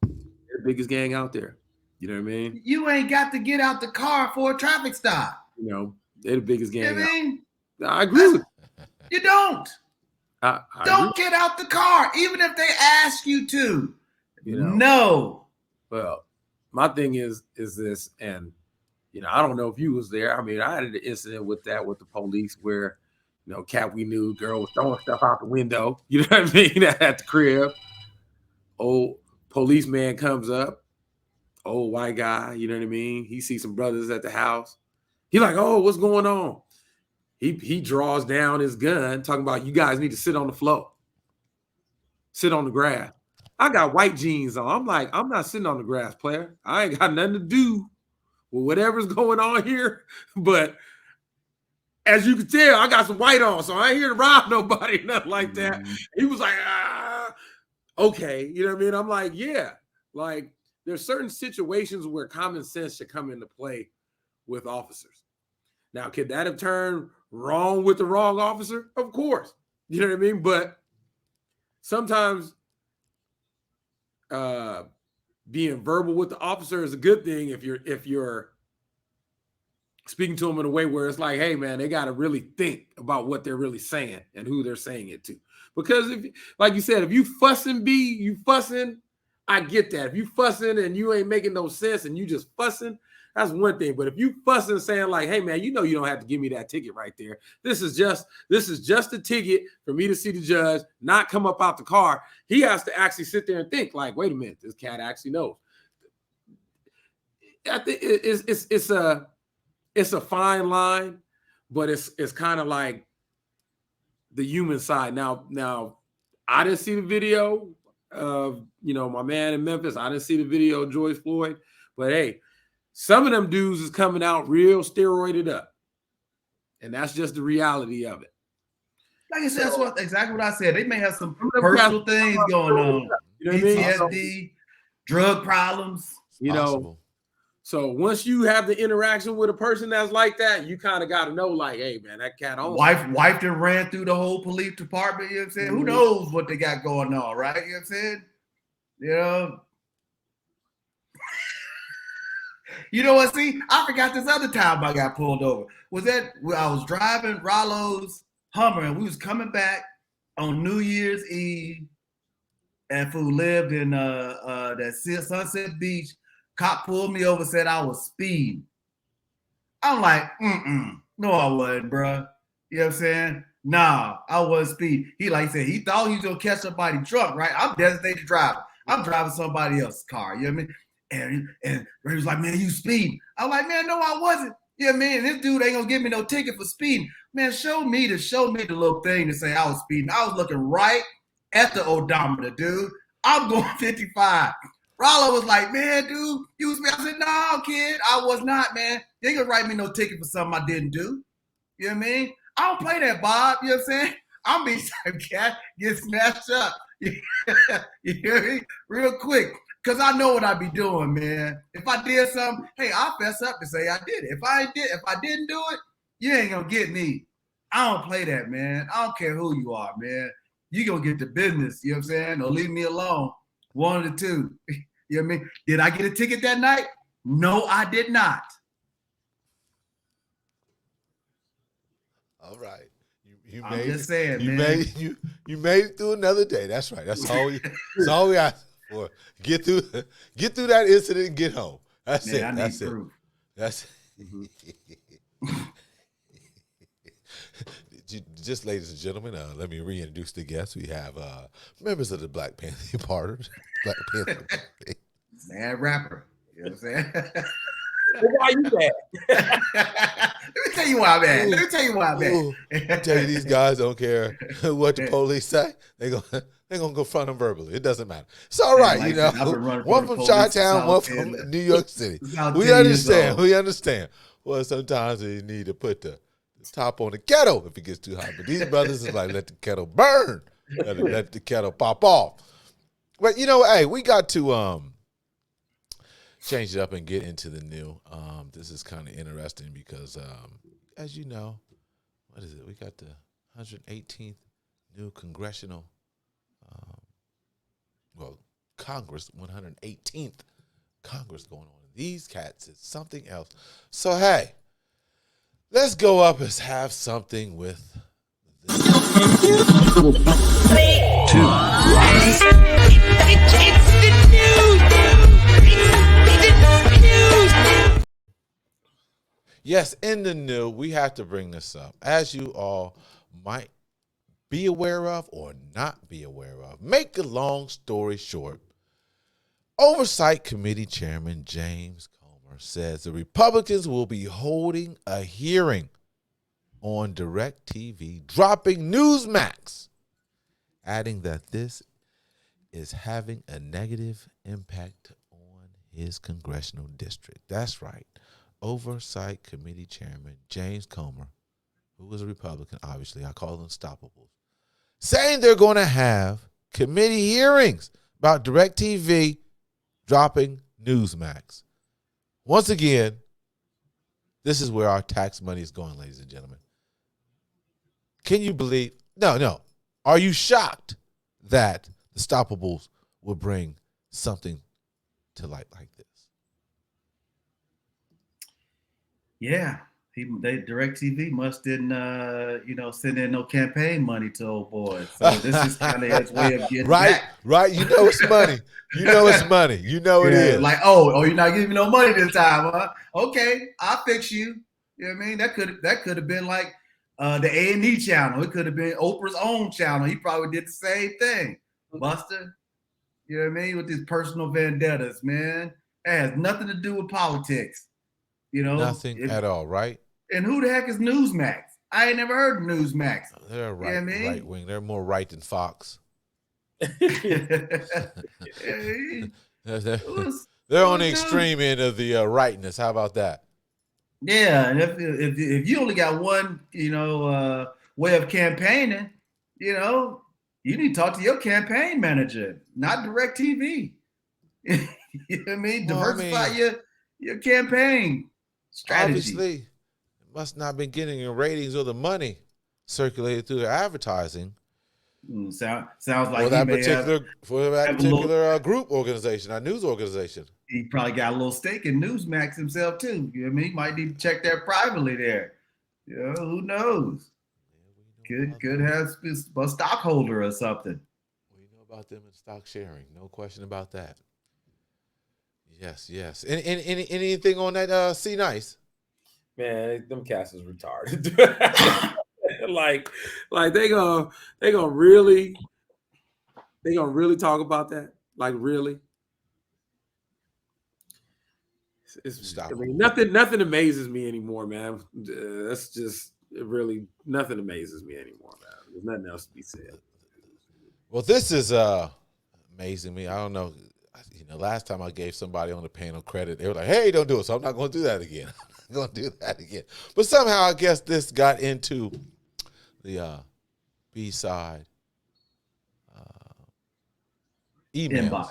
they're the biggest gang out there. You know what I mean? You ain't got to get out the car for a traffic stop. They're the biggest gang. You know what I mean? I agree with you. Don't. I Don't get out the car, even if they ask you to. No. Well, my thing is this, and I don't know if you was there. I mean, I had an incident with the police where, cat we knew, girl was throwing stuff out the window. You know what I mean? At the crib. Old policeman comes up, old white guy. You know what I mean? He sees some brothers at the house. He like, oh, what's going on? He draws down his gun, talking about you guys need to sit on the floor, sit on the grass. I got white jeans on. I'm like, I'm not sitting on the grass, player. I ain't got nothing to do with whatever's going on here. But as you can tell, I got some white on, so I ain't here to rob nobody, nothing like that. He was like, okay. You know what I mean? I'm like, yeah. Like, there's certain situations where common sense should come into play with officers. Now, could that have turned wrong with the wrong officer? Of course. You know what I mean? But sometimes being verbal with the officer is a good thing if you're speaking to them in a way where it's like, hey man, they got to really think about what they're really saying and who they're saying it to. Because if, like you said, if you fussing, I get that. If you fussing and you ain't making no sense and you just fussing, that's one thing. But if you fussing saying like, hey man, you don't have to give me that ticket right there. This is just a ticket for me to see the judge, not come up out the car. He has to actually sit there and think like, wait a minute, this cat actually knows. I think it's a fine line, but it's kind of like the human side. Now I didn't see the video of my man in Memphis. I didn't see the video of George Floyd, but hey, some of them dudes is coming out real steroided up. And that's just the reality of it. Like I said, that's exactly what I said. They may have some personal things going on. PTSD, drug problems. So once you have the interaction with a person that's like that, you kind of got to know, like, hey, man, that cat on. Wife that ran through the whole police department, you know what I'm saying? Who knows what they got going on, right? You know what I'm saying? You know what? See, I forgot this other time I got pulled over. Was that when I was driving Rollo's Hummer, and we was coming back on New Year's Eve. And who lived in that Sunset Beach. Cop pulled me over, said I was speeding. I'm like, no, I wasn't, bro. You know what I'm saying? Nah, I wasn't speeding. He said he thought he was gonna catch somebody's truck, right? I'm designated driver. I'm driving somebody else's car. You know what I mean? And Ray was like, man, you speeding. I'm like, man, no, I wasn't. You know what I mean? This dude ain't gonna give me no ticket for speeding. Man, show me the little thing to say I was speeding. I was looking right at the odometer, dude. I'm going 55. Rollo was like, man, dude, you was me. I said, no, kid, I was not, man. They ain't gonna write me no ticket for something I didn't do. You know what I mean? I don't play that, Bob. You know what I'm saying? I'm being some cat get smashed up. You hear me? Real quick. Cause I know what I be doing, man. If I did something, hey, I'll fess up and say I did it. If I didn't do it, you ain't gonna get me. I don't play that, man. I don't care who you are, man. You gonna get the business, you know what I'm saying? Or leave me alone. One of the two. You know what I mean? Did I get a ticket that night? No, I did not. All right. You I'm made just it. saying, You man. you made it through another day. That's right. That's all we ask for. Get through that incident and get home. That's Man, it. I need That's it. proof. That's just, ladies and gentlemen, let me reintroduce the guests. We have members of the Black Panther Party. Black Panther Party. Mad rapper. You know what I'm saying? Why you mad? Let me tell you why I'm mad. Let me tell you why I'm mad. I tell you, these guys don't care what the police say. They're gonna confront them verbally. It doesn't matter. It's all right, Like you know. I've been running One from from the police Chi-Town, one since I was from New York City. We understand. We understand. Well, sometimes you need to put the top on the kettle if it gets too hot. But these brothers is like, let the kettle burn. Let the kettle pop off. But you know, hey, we got to change it up and get into the new. This is kind of interesting because, as you know, what is it? We got the 118th new congressional, Congress, 118th Congress going on. These cats is something else. So, hey, let's go up and have something with this. Yes, in the new, we have to bring this up. As you all might be aware of or not be aware of. Make a long story short, Oversight Committee Chairman James Comer says the Republicans will be holding a hearing on DirecTV, dropping Newsmax, adding that this is having a negative impact on his congressional district. That's right. Oversight Committee Chairman James Comer, who was a Republican, obviously, I call them Unstoppables, saying they're going to have committee hearings about DirecTV dropping Newsmax. Once again, this is where our tax money is going, ladies and gentlemen. Can you believe? No. Are you shocked that the Stoppables will bring something to light like this? Yeah, DirecTV must didn't, send in no campaign money to old boy. So this is kind of his way of getting back. Right. You know it's money. You know it's money. You know it is. Like, oh, you're not giving me no money this time, huh? Okay, I'll fix you. You know what I mean? That could have been like the A&E channel. It could have been Oprah's own channel. He probably did the same thing. Buster, you know what I mean? With these personal vendettas, man. It has nothing to do with politics. You know, nothing at all, right? And who the heck is Newsmax? I ain't never heard of Newsmax. They're right, you know what I mean? right wing. They're more right than Fox. They're on the extreme end of the rightness. How about that? Yeah, and if you only got one, way of campaigning, you need to talk to your campaign manager, not DirecTV. You know what I mean? Diversify your campaign strategy. Obviously, it must not be getting your ratings or the money circulated through their advertising. Sounds like for that particular group organization, our news organization. He probably got a little stake in Newsmax himself too. You know what I mean? He might need to check that privately there. Who knows? Could have a stockholder or something. We know about them in stock sharing. No question about that. Yes, yes. Anything on that? See, nice. Man, them cats is retarded. like they gonna really talk about that? Like really? Stop. I mean, nothing amazes me anymore, man. That's just really nothing amazes me anymore, man. There's nothing else to be said. Well, this is amazing me. I don't know. Last time I gave somebody on the panel credit, they were like, "Hey, don't do it." So I'm not going to do that again. I'm going to do that again. But somehow, I guess this got into the B-side emails.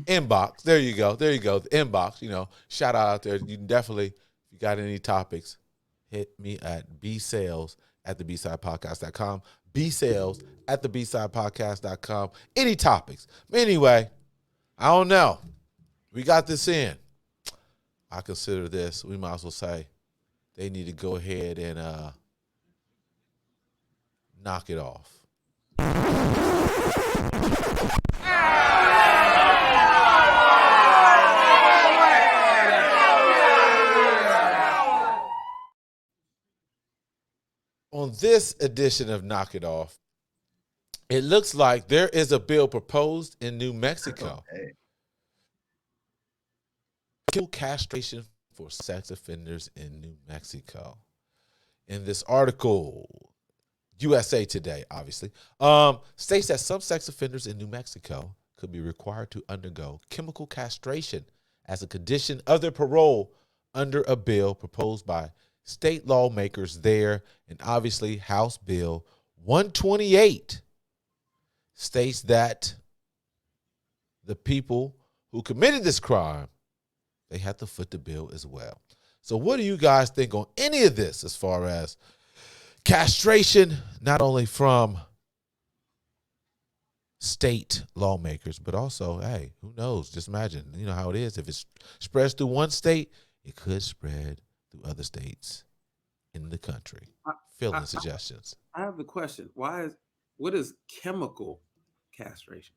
Inbox. There you go. The inbox. Shout out there. You can definitely, if you got any topics, hit me at bsales@thebsidepodcast.com. bsales@thebsidepodcast.com. Any topics. Anyway, I don't know. We got this in. I consider this, we might as well say, they need to go ahead and knock it off. On this edition of Knock It Off, it looks like there is a bill proposed in New Mexico. Okay. Castration for sex offenders in New Mexico. In this article, USA Today, obviously, states that some sex offenders in New Mexico could be required to undergo chemical castration as a condition of their parole under a bill proposed by state lawmakers there. And obviously, House Bill 128 states that the people who committed this crime, they have to foot the bill as well. So what do you guys think on any of this as far as castration, not only from state lawmakers, but also, hey, who knows? Just imagine, how it is. If it spreads through one state, it could spread through other states in the country. Filling suggestions. I have the question. What is chemical castration?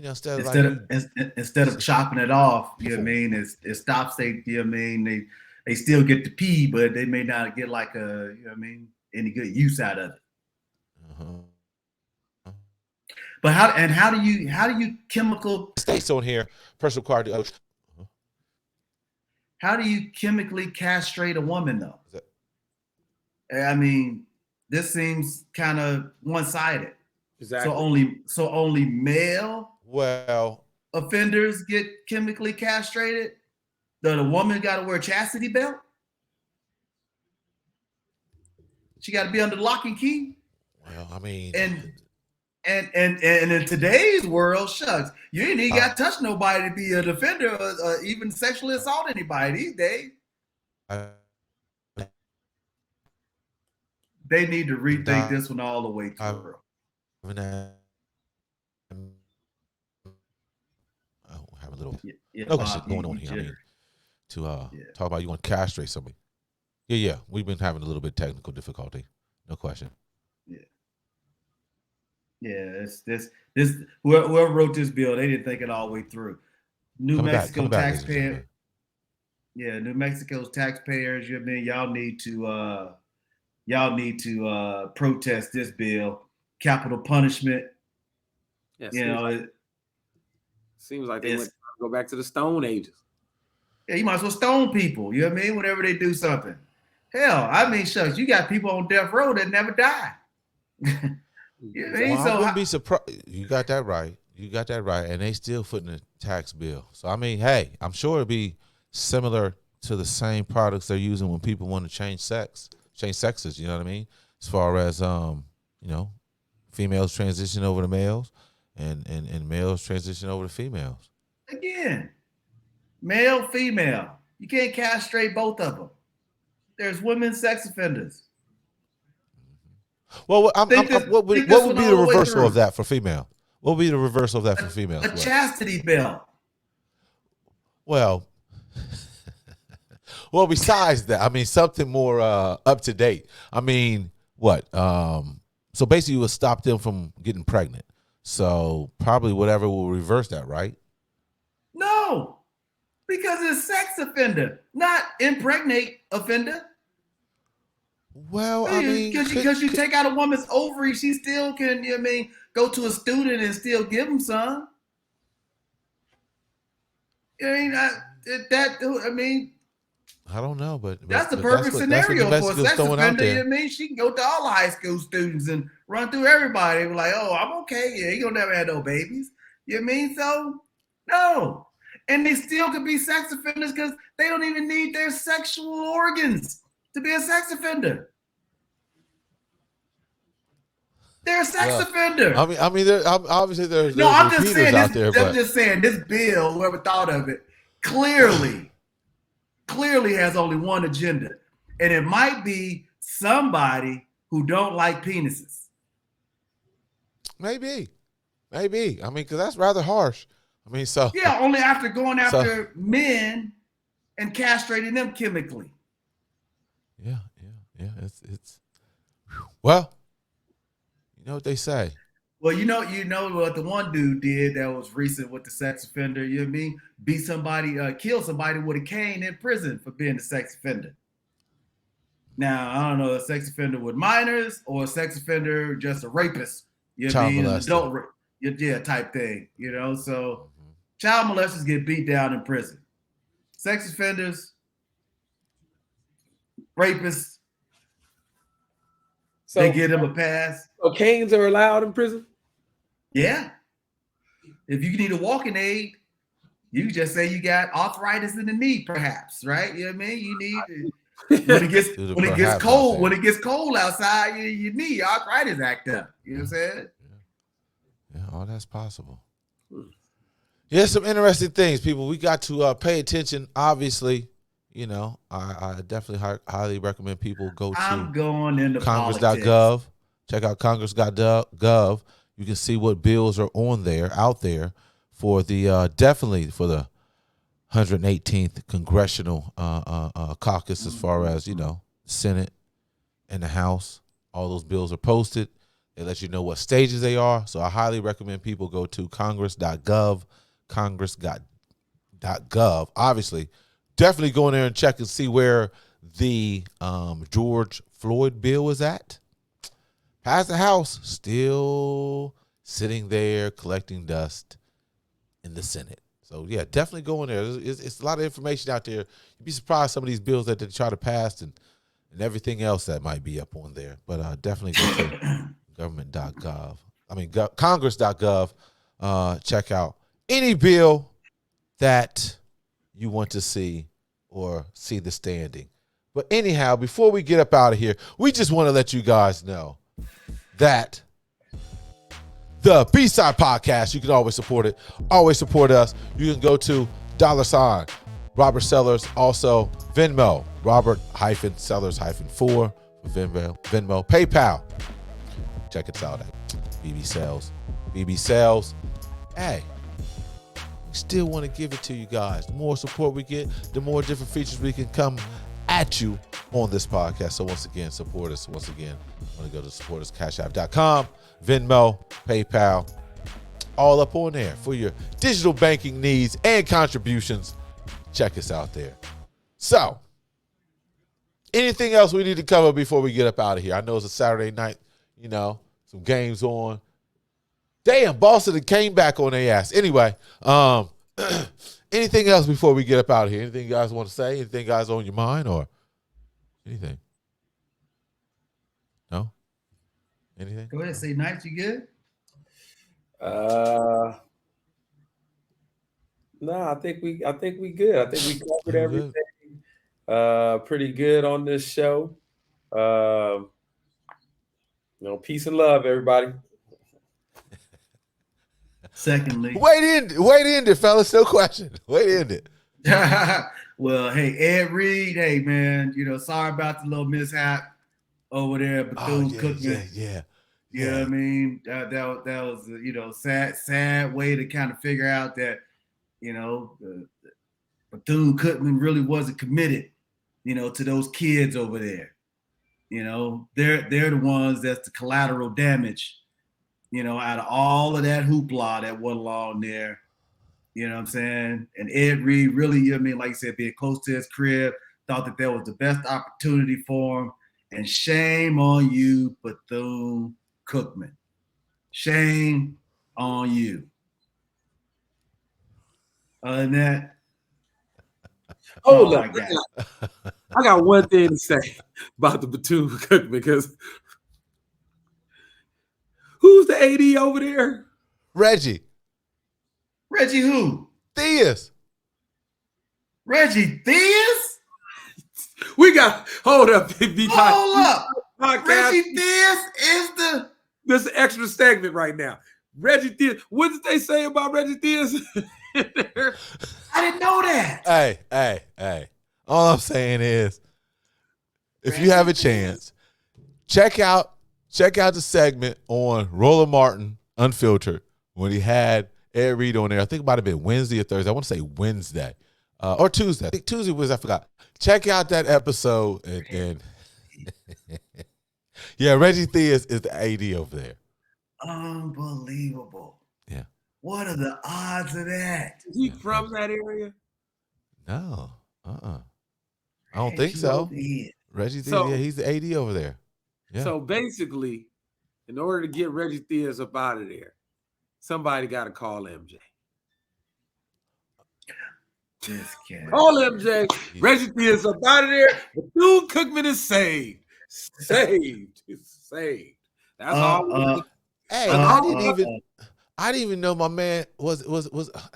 Instead of chopping it off, you know what I mean? It stops they, you know what I mean? They still get the pee, but they may not get like any good use out of it. Uh-huh. But how do you chemical states on here, person required to how do you chemically castrate a woman though? I mean, this seems kind of one-sided. Exactly. So only male offenders get chemically castrated? The woman got to wear a chastity belt? She got to be under lock and key? Well, I mean, and in today's world, shucks, you ain't even got to touch nobody to be a defender or even sexually assault anybody these days. They need to rethink this one all the way through. Have a little shit going on here. I mean, to talk about you want to castrate somebody. Yeah. We've been having a little bit of technical difficulty. No question. Yeah, this whoever wrote this bill, they didn't think it all the way through. New Mexico taxpayers. Yeah, New Mexico's taxpayers, you know what I mean? Y'all need to protest this bill. Capital punishment. Yeah, it seems like they went to go back to the Stone Ages. Yeah, you might as well stone people. You know what I mean? Whenever they do something. Hell, I mean, shucks, you got people on death row that never die. You know what I mean? I wouldn't be surprised. You got that right. And they still footing the tax bill. So, I mean, hey, I'm sure it'd be similar to the same products they're using when people want to change sexes, you know what I mean? As far as, females transition over to males and males transition over to females. Again, male, female. You can't castrate both of them. There's women sex offenders. Well, what would be the reversal of that for female? What would be the reversal of that for females? A chastity belt. Well, besides that, I mean, something more up to date. I mean, what? So basically, it would stop them from getting pregnant. So probably whatever will reverse that, right? No, because it's sex offender, not impregnate offender. Well, I mean, Because you take out a woman's ovary, she still can, you know what I mean, go to a student and still give them some. I mean, I don't know, but that's the but perfect scenario for a sex throwing out offender. You know there. what I mean? She can go to all the high school students and run through everybody. Like, oh, I'm okay. Yeah, you don't never have no babies. You know what I mean? So, no. And they still could be sex offenders because they don't even need their sexual organs to be a sex offender. They're a sex offender. I mean, obviously there's I'm just repeaters saying out there, but I'm just saying this bill, whoever thought of it, clearly has only one agenda, and it might be somebody who don't like penises. maybe. I mean, because that's rather harsh. I mean, so yeah, only after going after men and castrating them chemically. Yeah. It's well, you know what they say. Well, you know what the one dude did that was recent with the sex offender. You know what I mean? Beat somebody, kill somebody with a cane in prison for being a sex offender. Now I don't know, a sex offender with minors or a sex offender just a rapist. You know what I mean? An adult, type thing. You know, so child molesters get beat down in prison. Sex offenders, rapists, so they give them a pass. So canes are allowed in prison? Yeah. If you need a walking aid, you just say you got arthritis in the knee, perhaps, right? You know what I mean? You need when it gets cold outside, your knee arthritis act up. You know what I'm saying? Yeah, all that's possible. Yeah, some interesting things, people. We got to pay attention. Obviously, you know, I definitely highly recommend people go to Congress.gov. Check out Congress.gov. You can see what bills are out there for the definitely for the 118th congressional caucus, as far as, you know, Senate and the House. All those bills are posted. They let you know what stages they are. So I highly recommend people go to Congress.gov. Congress.gov. Obviously, definitely go in there and check and see where the George Floyd bill is at. Passed the House, still sitting there collecting dust in the Senate. So, yeah, definitely go in there. It's a lot of information out there. You'd be surprised some of these bills that they try to pass and everything else that might be up on there. But definitely go to government.gov. I mean, Congress.gov. Check out any bill that you want to see or see the standing. But anyhow, before we get up out of here, we just want to let you guys know that the B-Side Podcast, you can always support it. Always support us. You can go to $ Robert Sellers, also Venmo, Robert-Sellers-4 for Venmo, PayPal. Check us out at BB Sales. Hey, we still want to give it to you guys. The more support we get, the more different features we can come at you on this podcast. So once again, support us. Once again, I want to go to supporterscashapp.com, Venmo, PayPal, all up on there for your digital banking needs and contributions. Check us out there. So, anything else we need to cover before we get up out of here? I know it's a Saturday night, you know, some games on. Damn, Boston came back on their ass. Anyway, anything else before we get up out of here? Anything you guys want to say? Anything guys on your mind or anything? No? Anything? Go ahead, say night. You good? No, I think we good. I think we covered everything pretty good on this show. You know, peace and love, everybody. Secondly, wait in it, fellas. No question. Wait in it. Well, hey, Ed Reed. Hey, man. You know, sorry about the little mishap over there, Bethune-Cookman. Yeah. You know what I mean? That was you know, sad way to kind of figure out that, you know, Bethune-Cookman really wasn't committed, you know, to those kids over there. You know, they're the ones that's the collateral damage, you know, out of all of that hoopla that went along there. You know what I'm saying? And Ed Reed really, you know what I mean, like I said, being close to his crib, thought that was the best opportunity for him. And shame on you, Bethune-Cookman. Shame on you. Other than that, Hold up. I I got one thing to say about the Bethune-Cookman because who's the AD over there? Reggie Reggie who? Theus. Reggie Theus? We got hold up. Hold up. Podcast. Reggie Theus is the This is an extra segment right now. Reggie Theus. What did they say about Reggie Theus? I didn't know that. Hey. All I'm saying is, if you have a chance, check out the segment on Roland Martin Unfiltered when he had Ed Reed on there. I think it might have been Wednesday or Thursday. I want to say Wednesday or Tuesday. I think Tuesday was, I forgot. Check out that episode and yeah, Reggie Theus is the AD over there. Unbelievable. Yeah. What are the odds of that? Is he from that area? No. I don't think so. Reggie Theus, yeah, he's the AD over there. Yeah. So basically, in order to get Reggie Theus up out of there, somebody got to call MJ. This cat. Call MJ. Reggie Theus up out of there. Bethune-Cookman is saved. Saved. That's all. Hey, I didn't even know my man was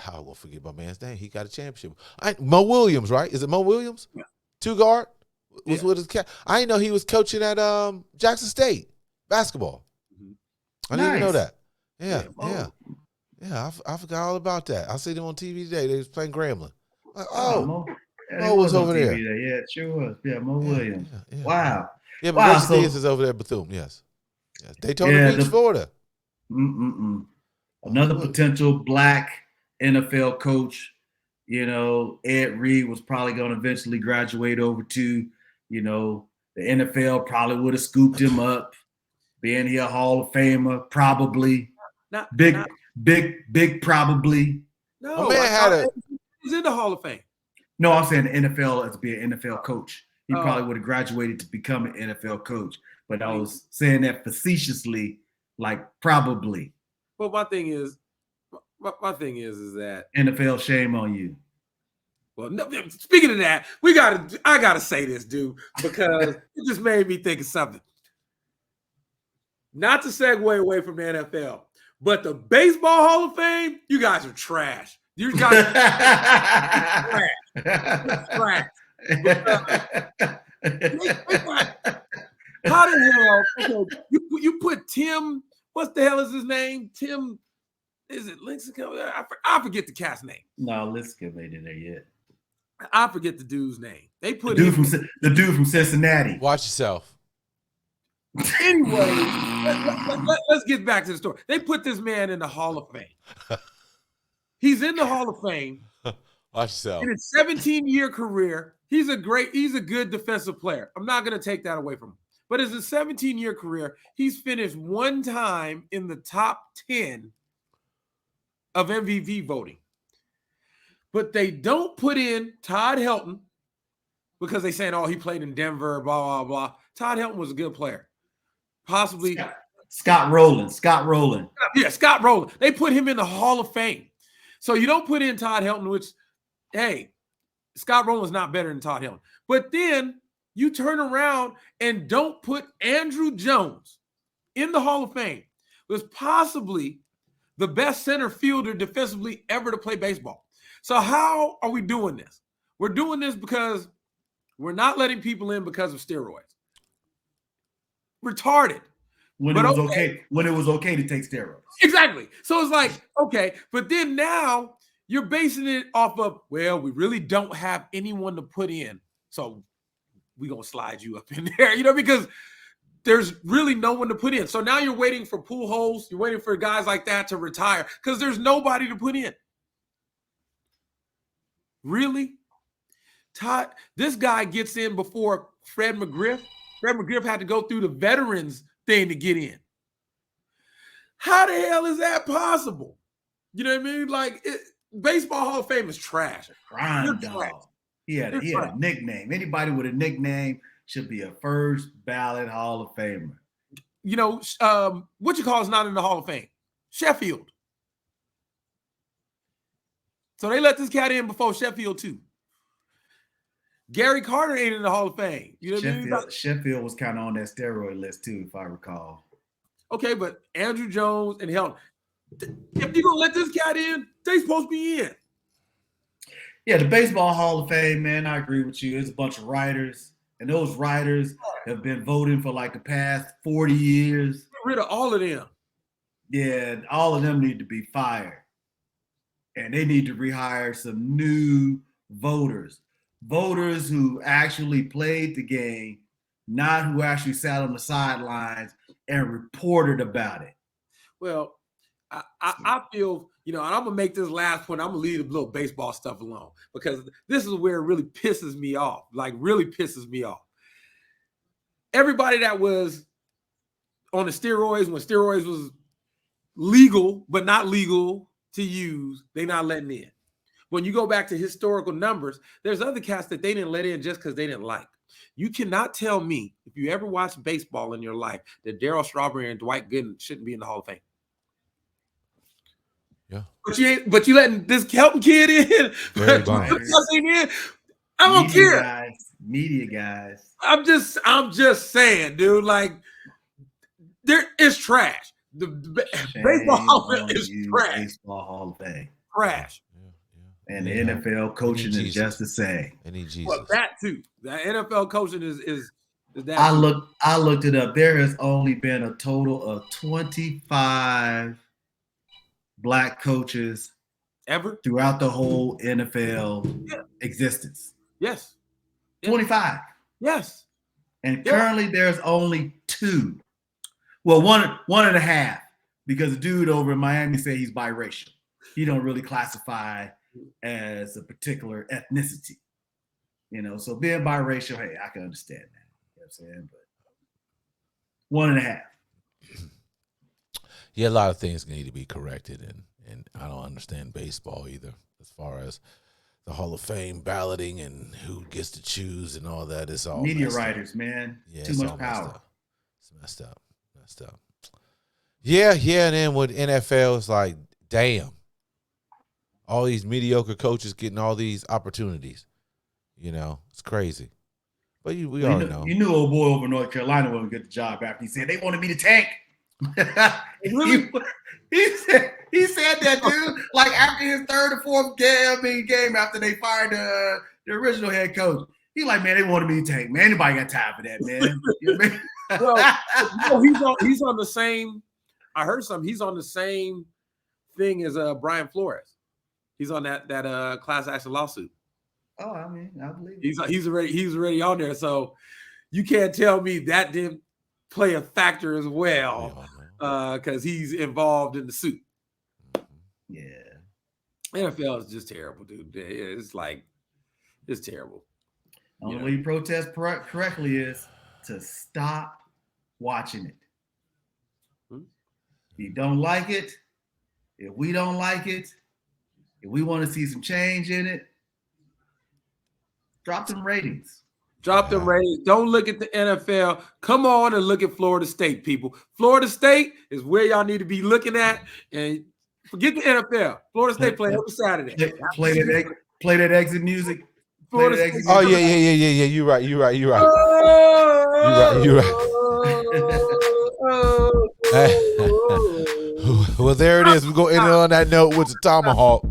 I won't forget my man's name. He got a championship. Mo Williams, right? Is it Mo Williams? Yeah. Two guard was with his cat. I didn't know he was coaching at Jackson State basketball. I didn't even know that. Yeah. I forgot all about that. I seen him on TV today. They was playing Grambling. Like, Mo was over there. Yeah, it sure was. Yeah, Mo Williams. Yeah. Wow. Yeah, but Reggie Theus is over there at Bethune. Yes. Daytona Beach, Florida. Another potential black NFL coach. You know, Ed Reed was probably going to eventually graduate over to, you know, the NFL probably would have scooped him up, being here a Hall of Famer, probably. Big probably. No, he's in the Hall of Fame. No, I'm saying the NFL as being an NFL coach. He probably would have graduated to become an NFL coach. But I was saying that facetiously, like probably. But my thing is that NFL, shame on you. Well, no, speaking of that, I gotta say this, dude, because it just made me think of something. Not to segue away from the NFL, but the Baseball Hall of Fame, you guys are trash. You guys are trash. How the hell? Okay, you put Tim. What the hell is his name? Tim. Is it Lincecum? I forget the cat's name. No, Lincecum ain't in there yet. I forget the dude's name. They put the dude from Cincinnati. Watch yourself. Anyway, let's get back to the story. They put this man in the Hall of Fame. He's in the Hall of Fame. Watch yourself. In his 17-year career, he's a good defensive player. I'm not going to take that away from him. But as a 17-year career, he's finished one time in the top 10 of MVP voting. But they don't put in Todd Helton because they saying, he played in Denver, blah, blah, blah. Todd Helton was a good player. Possibly. Scott Rowland. Yeah, Scott Rowland. They put him in the Hall of Fame. So you don't put in Todd Helton, which, hey, Scott Rowland's not better than Todd Helton. But then you turn around and don't put Andrew Jones in the Hall of Fame. Was possibly the best center fielder defensively ever to play baseball. So how are we doing this? We're doing this because we're not letting people in because of steroids. Retarded. When it was okay to take steroids. Exactly. So it's like, okay, but then now you're basing it off of, well, we really don't have anyone to put in. So we're going to slide you up in there, because there's really no one to put in. So now you're waiting for Pujols, you're waiting for guys like that to retire because there's nobody to put in. Really? Todd, this guy gets in before Fred McGriff. Fred McGriff had to go through the veterans thing to get in. How the hell is that possible? You know what I mean? Like, Baseball Hall of Fame is trash. Crime dog. He had a nickname. Anybody with a nickname should be a first ballot Hall of Famer. You know, what you call is not in the Hall of Fame. Sheffield. So they let this cat in before Sheffield too. Gary Carter ain't in the Hall of Fame. You know what I mean? Sheffield was kind of on that steroid list too, if I recall. Okay, but Andrew Jones and hell, if you're gonna let this cat in, they supposed to be in. Yeah, the Baseball Hall of Fame, man, I agree with you. It's a bunch of writers, and those writers have been voting for like the past 40 years. Get rid of all of them. Yeah, all of them need to be fired. And they need to rehire some new voters. Voters who actually played the game, not who actually sat on the sidelines and reported about it. Well, I feel, you know, and I'm going to make this last point. I'm going to leave the little baseball stuff alone because this is where it really pisses me off, like really pisses me off. Everybody that was on the steroids, when steroids was legal, but not legal to use, they not letting in. When you go back to historical numbers, there's other cats that they didn't let in just because they didn't like. You cannot tell me, if you ever watched baseball in your life, that Darryl Strawberry and Dwight Gooden shouldn't be in the Hall of Fame. Yeah. But you letting this Kelton kid in? I don't care. Media guys. I'm just saying, dude. Like, it's trash. The Baseball Hall of Fame is trash. Baseball Hall of Fame. Trash. And the NFL coaching is just the same. Well, that too. The NFL coaching is that. I looked it up. There has only been a total of 25 black coaches ever throughout the whole NFL existence. Yes. 25. Yes. And currently there's only 2. Well, one and a half, because the dude over in Miami said he's biracial. He don't really classify as a particular ethnicity. You know, so being biracial, hey, I can understand that. You know what I'm saying? But 1 and a half. Yeah, a lot of things need to be corrected, and I don't understand baseball either, as far as the Hall of Fame balloting and who gets to choose and all that. It's all media writers, man. Yeah, too much power. It's messed up. Yeah, and then with NFL, it's like, damn, all these mediocre coaches getting all these opportunities. You know, it's crazy. But we already know. You knew old boy over in North Carolina wouldn't get the job after he said they wanted me to tank. Really? he said that, dude, like after his 3rd or 4th game after they fired the original head coach. He like, man, they wanted me to tank. Man, anybody got time for that, man? You know well, he's on the same. I heard something. He's on the same thing as Brian Flores. He's on that class action lawsuit. Oh, I mean, I believe he's already on there. So you can't tell me that didn't play a factor as well, because he's involved in the suit. Yeah, NFL is just terrible, dude. It's like, it's terrible. The only way you protest correctly is to stop watching it. If you don't like it, if we don't like it, if we want to see some change in it, drop them ratings. Drop them ratings. Don't look at the NFL. Come on and look at Florida State, people. Florida State is where y'all need to be looking at. And forget the NFL. Florida State play every Saturday. Play that exit music. Oh yeah. You're right. Well, there it is. We're going to end on that note with the Tomahawk.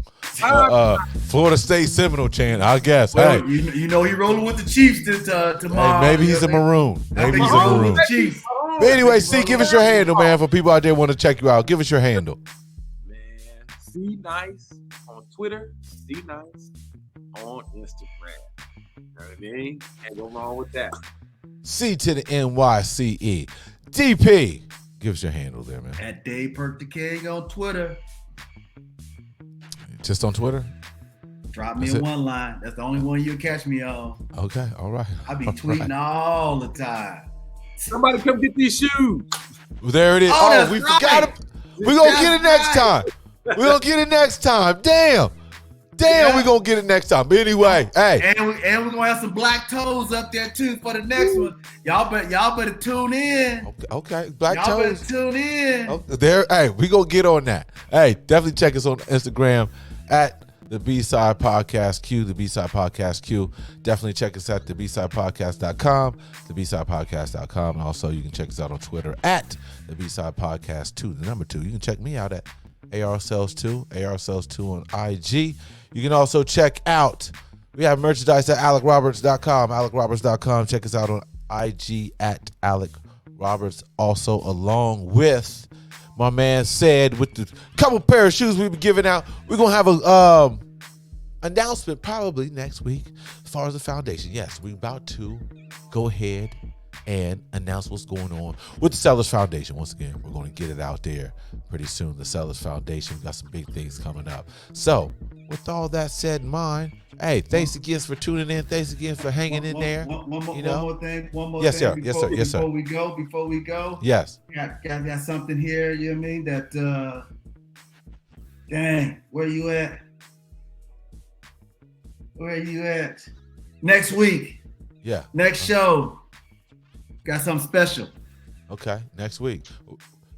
Florida State Seminole chant, I guess. Well, hey, you know he rolling with the Chiefs tomorrow. Hey, maybe he's a Maroon. Maybe he's a Maroon. But anyway, C, give us your handle, man, for people out there want to check you out. Give us your handle. Man, C Nice on Twitter, C Nice on Instagram. You know what I mean? Can't go wrong with that. C to the NYCE. DP, give us your handle there, man. At Dave Perk the King on Twitter. Just on Twitter? Drop me one line. That's the only one you'll catch me on. Okay, all right. I be tweeting all the time. Somebody come get these shoes. There it is. Oh, that's we right. forgot it. We're going to That's get it next right. time. We're going to get it next time. Damn, Yeah. we're going to get it next time. But anyway, hey. And we're gonna have some black toes up there too for the next one. Y'all better tune in. Okay, Black Y'all Toes. better tune in. Oh, there, hey, we gonna get on that. Hey, definitely check us on Instagram at the B-Side Podcast Q, the B-Side Podcast Q. Definitely check us at the B-SidePodcast.com, the B-SidePodcast.com. And also, you can check us out on Twitter at the B-Side Podcast 2, the number 2. You can check me out at ARSells2, ARSells2 on IG. You can also check out, we have merchandise at AlecRoberts.com, AlecRoberts.com. Check us out on IG at Alec Roberts, also along with my man said with the couple pair of shoes we've been giving out. We're gonna have a announcement probably next week as far as the foundation. Yes, we're about to go ahead and announce what's going on with the Sellers Foundation. Once again, we're going to get it out there pretty soon. The Sellers Foundation, we got some big things coming up. So with all that said in mind, hey, thanks again for tuning in. Thanks again for hanging in there. One more thing. Yes, sir. Yes, sir. Yes, sir. Before we go. Yes. Got something here. You know what I mean? That dang, where you at? Where you at? Next week. Yeah. Next show. Got something special. Okay, next week.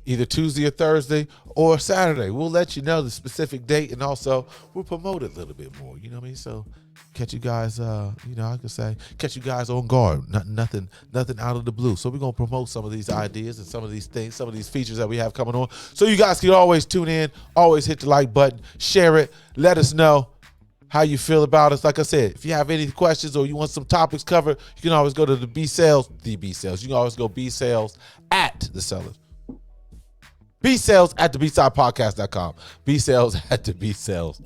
Either Tuesday or Thursday or Saturday. We'll let you know the specific date, and also we'll promote it a little bit more. You know what I mean? So catch you guys, I could say, catch you guys on guard. Nothing out of the blue. So we're going to promote some of these ideas and some of these things, some of these features that we have coming on. So you guys can always tune in, always hit the like button, share it, let us know how you feel about us. Like I said, if you have any questions or you want some topics covered, you can always go to the B-Sales. You can always go B-Sales at the Sellers. B-Sales at the B-SidePodcast.com. B-Sales at the B-Sales.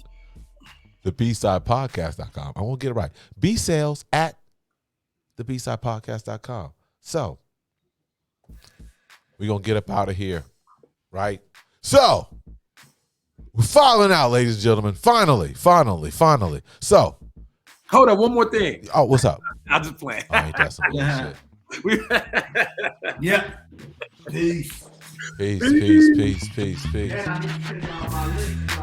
The B-SidePodcast.com. I won't get it right. B-Sales at the B-SidePodcast.com. So, we're going to get up out of here, right? So, we're filing out, ladies and gentlemen. Finally. So. Hold on, one more thing. Oh, what's up? I'm just playing. Oh, ain't that some bullshit? Yep. Peace. Peace. And I need to put it on my list.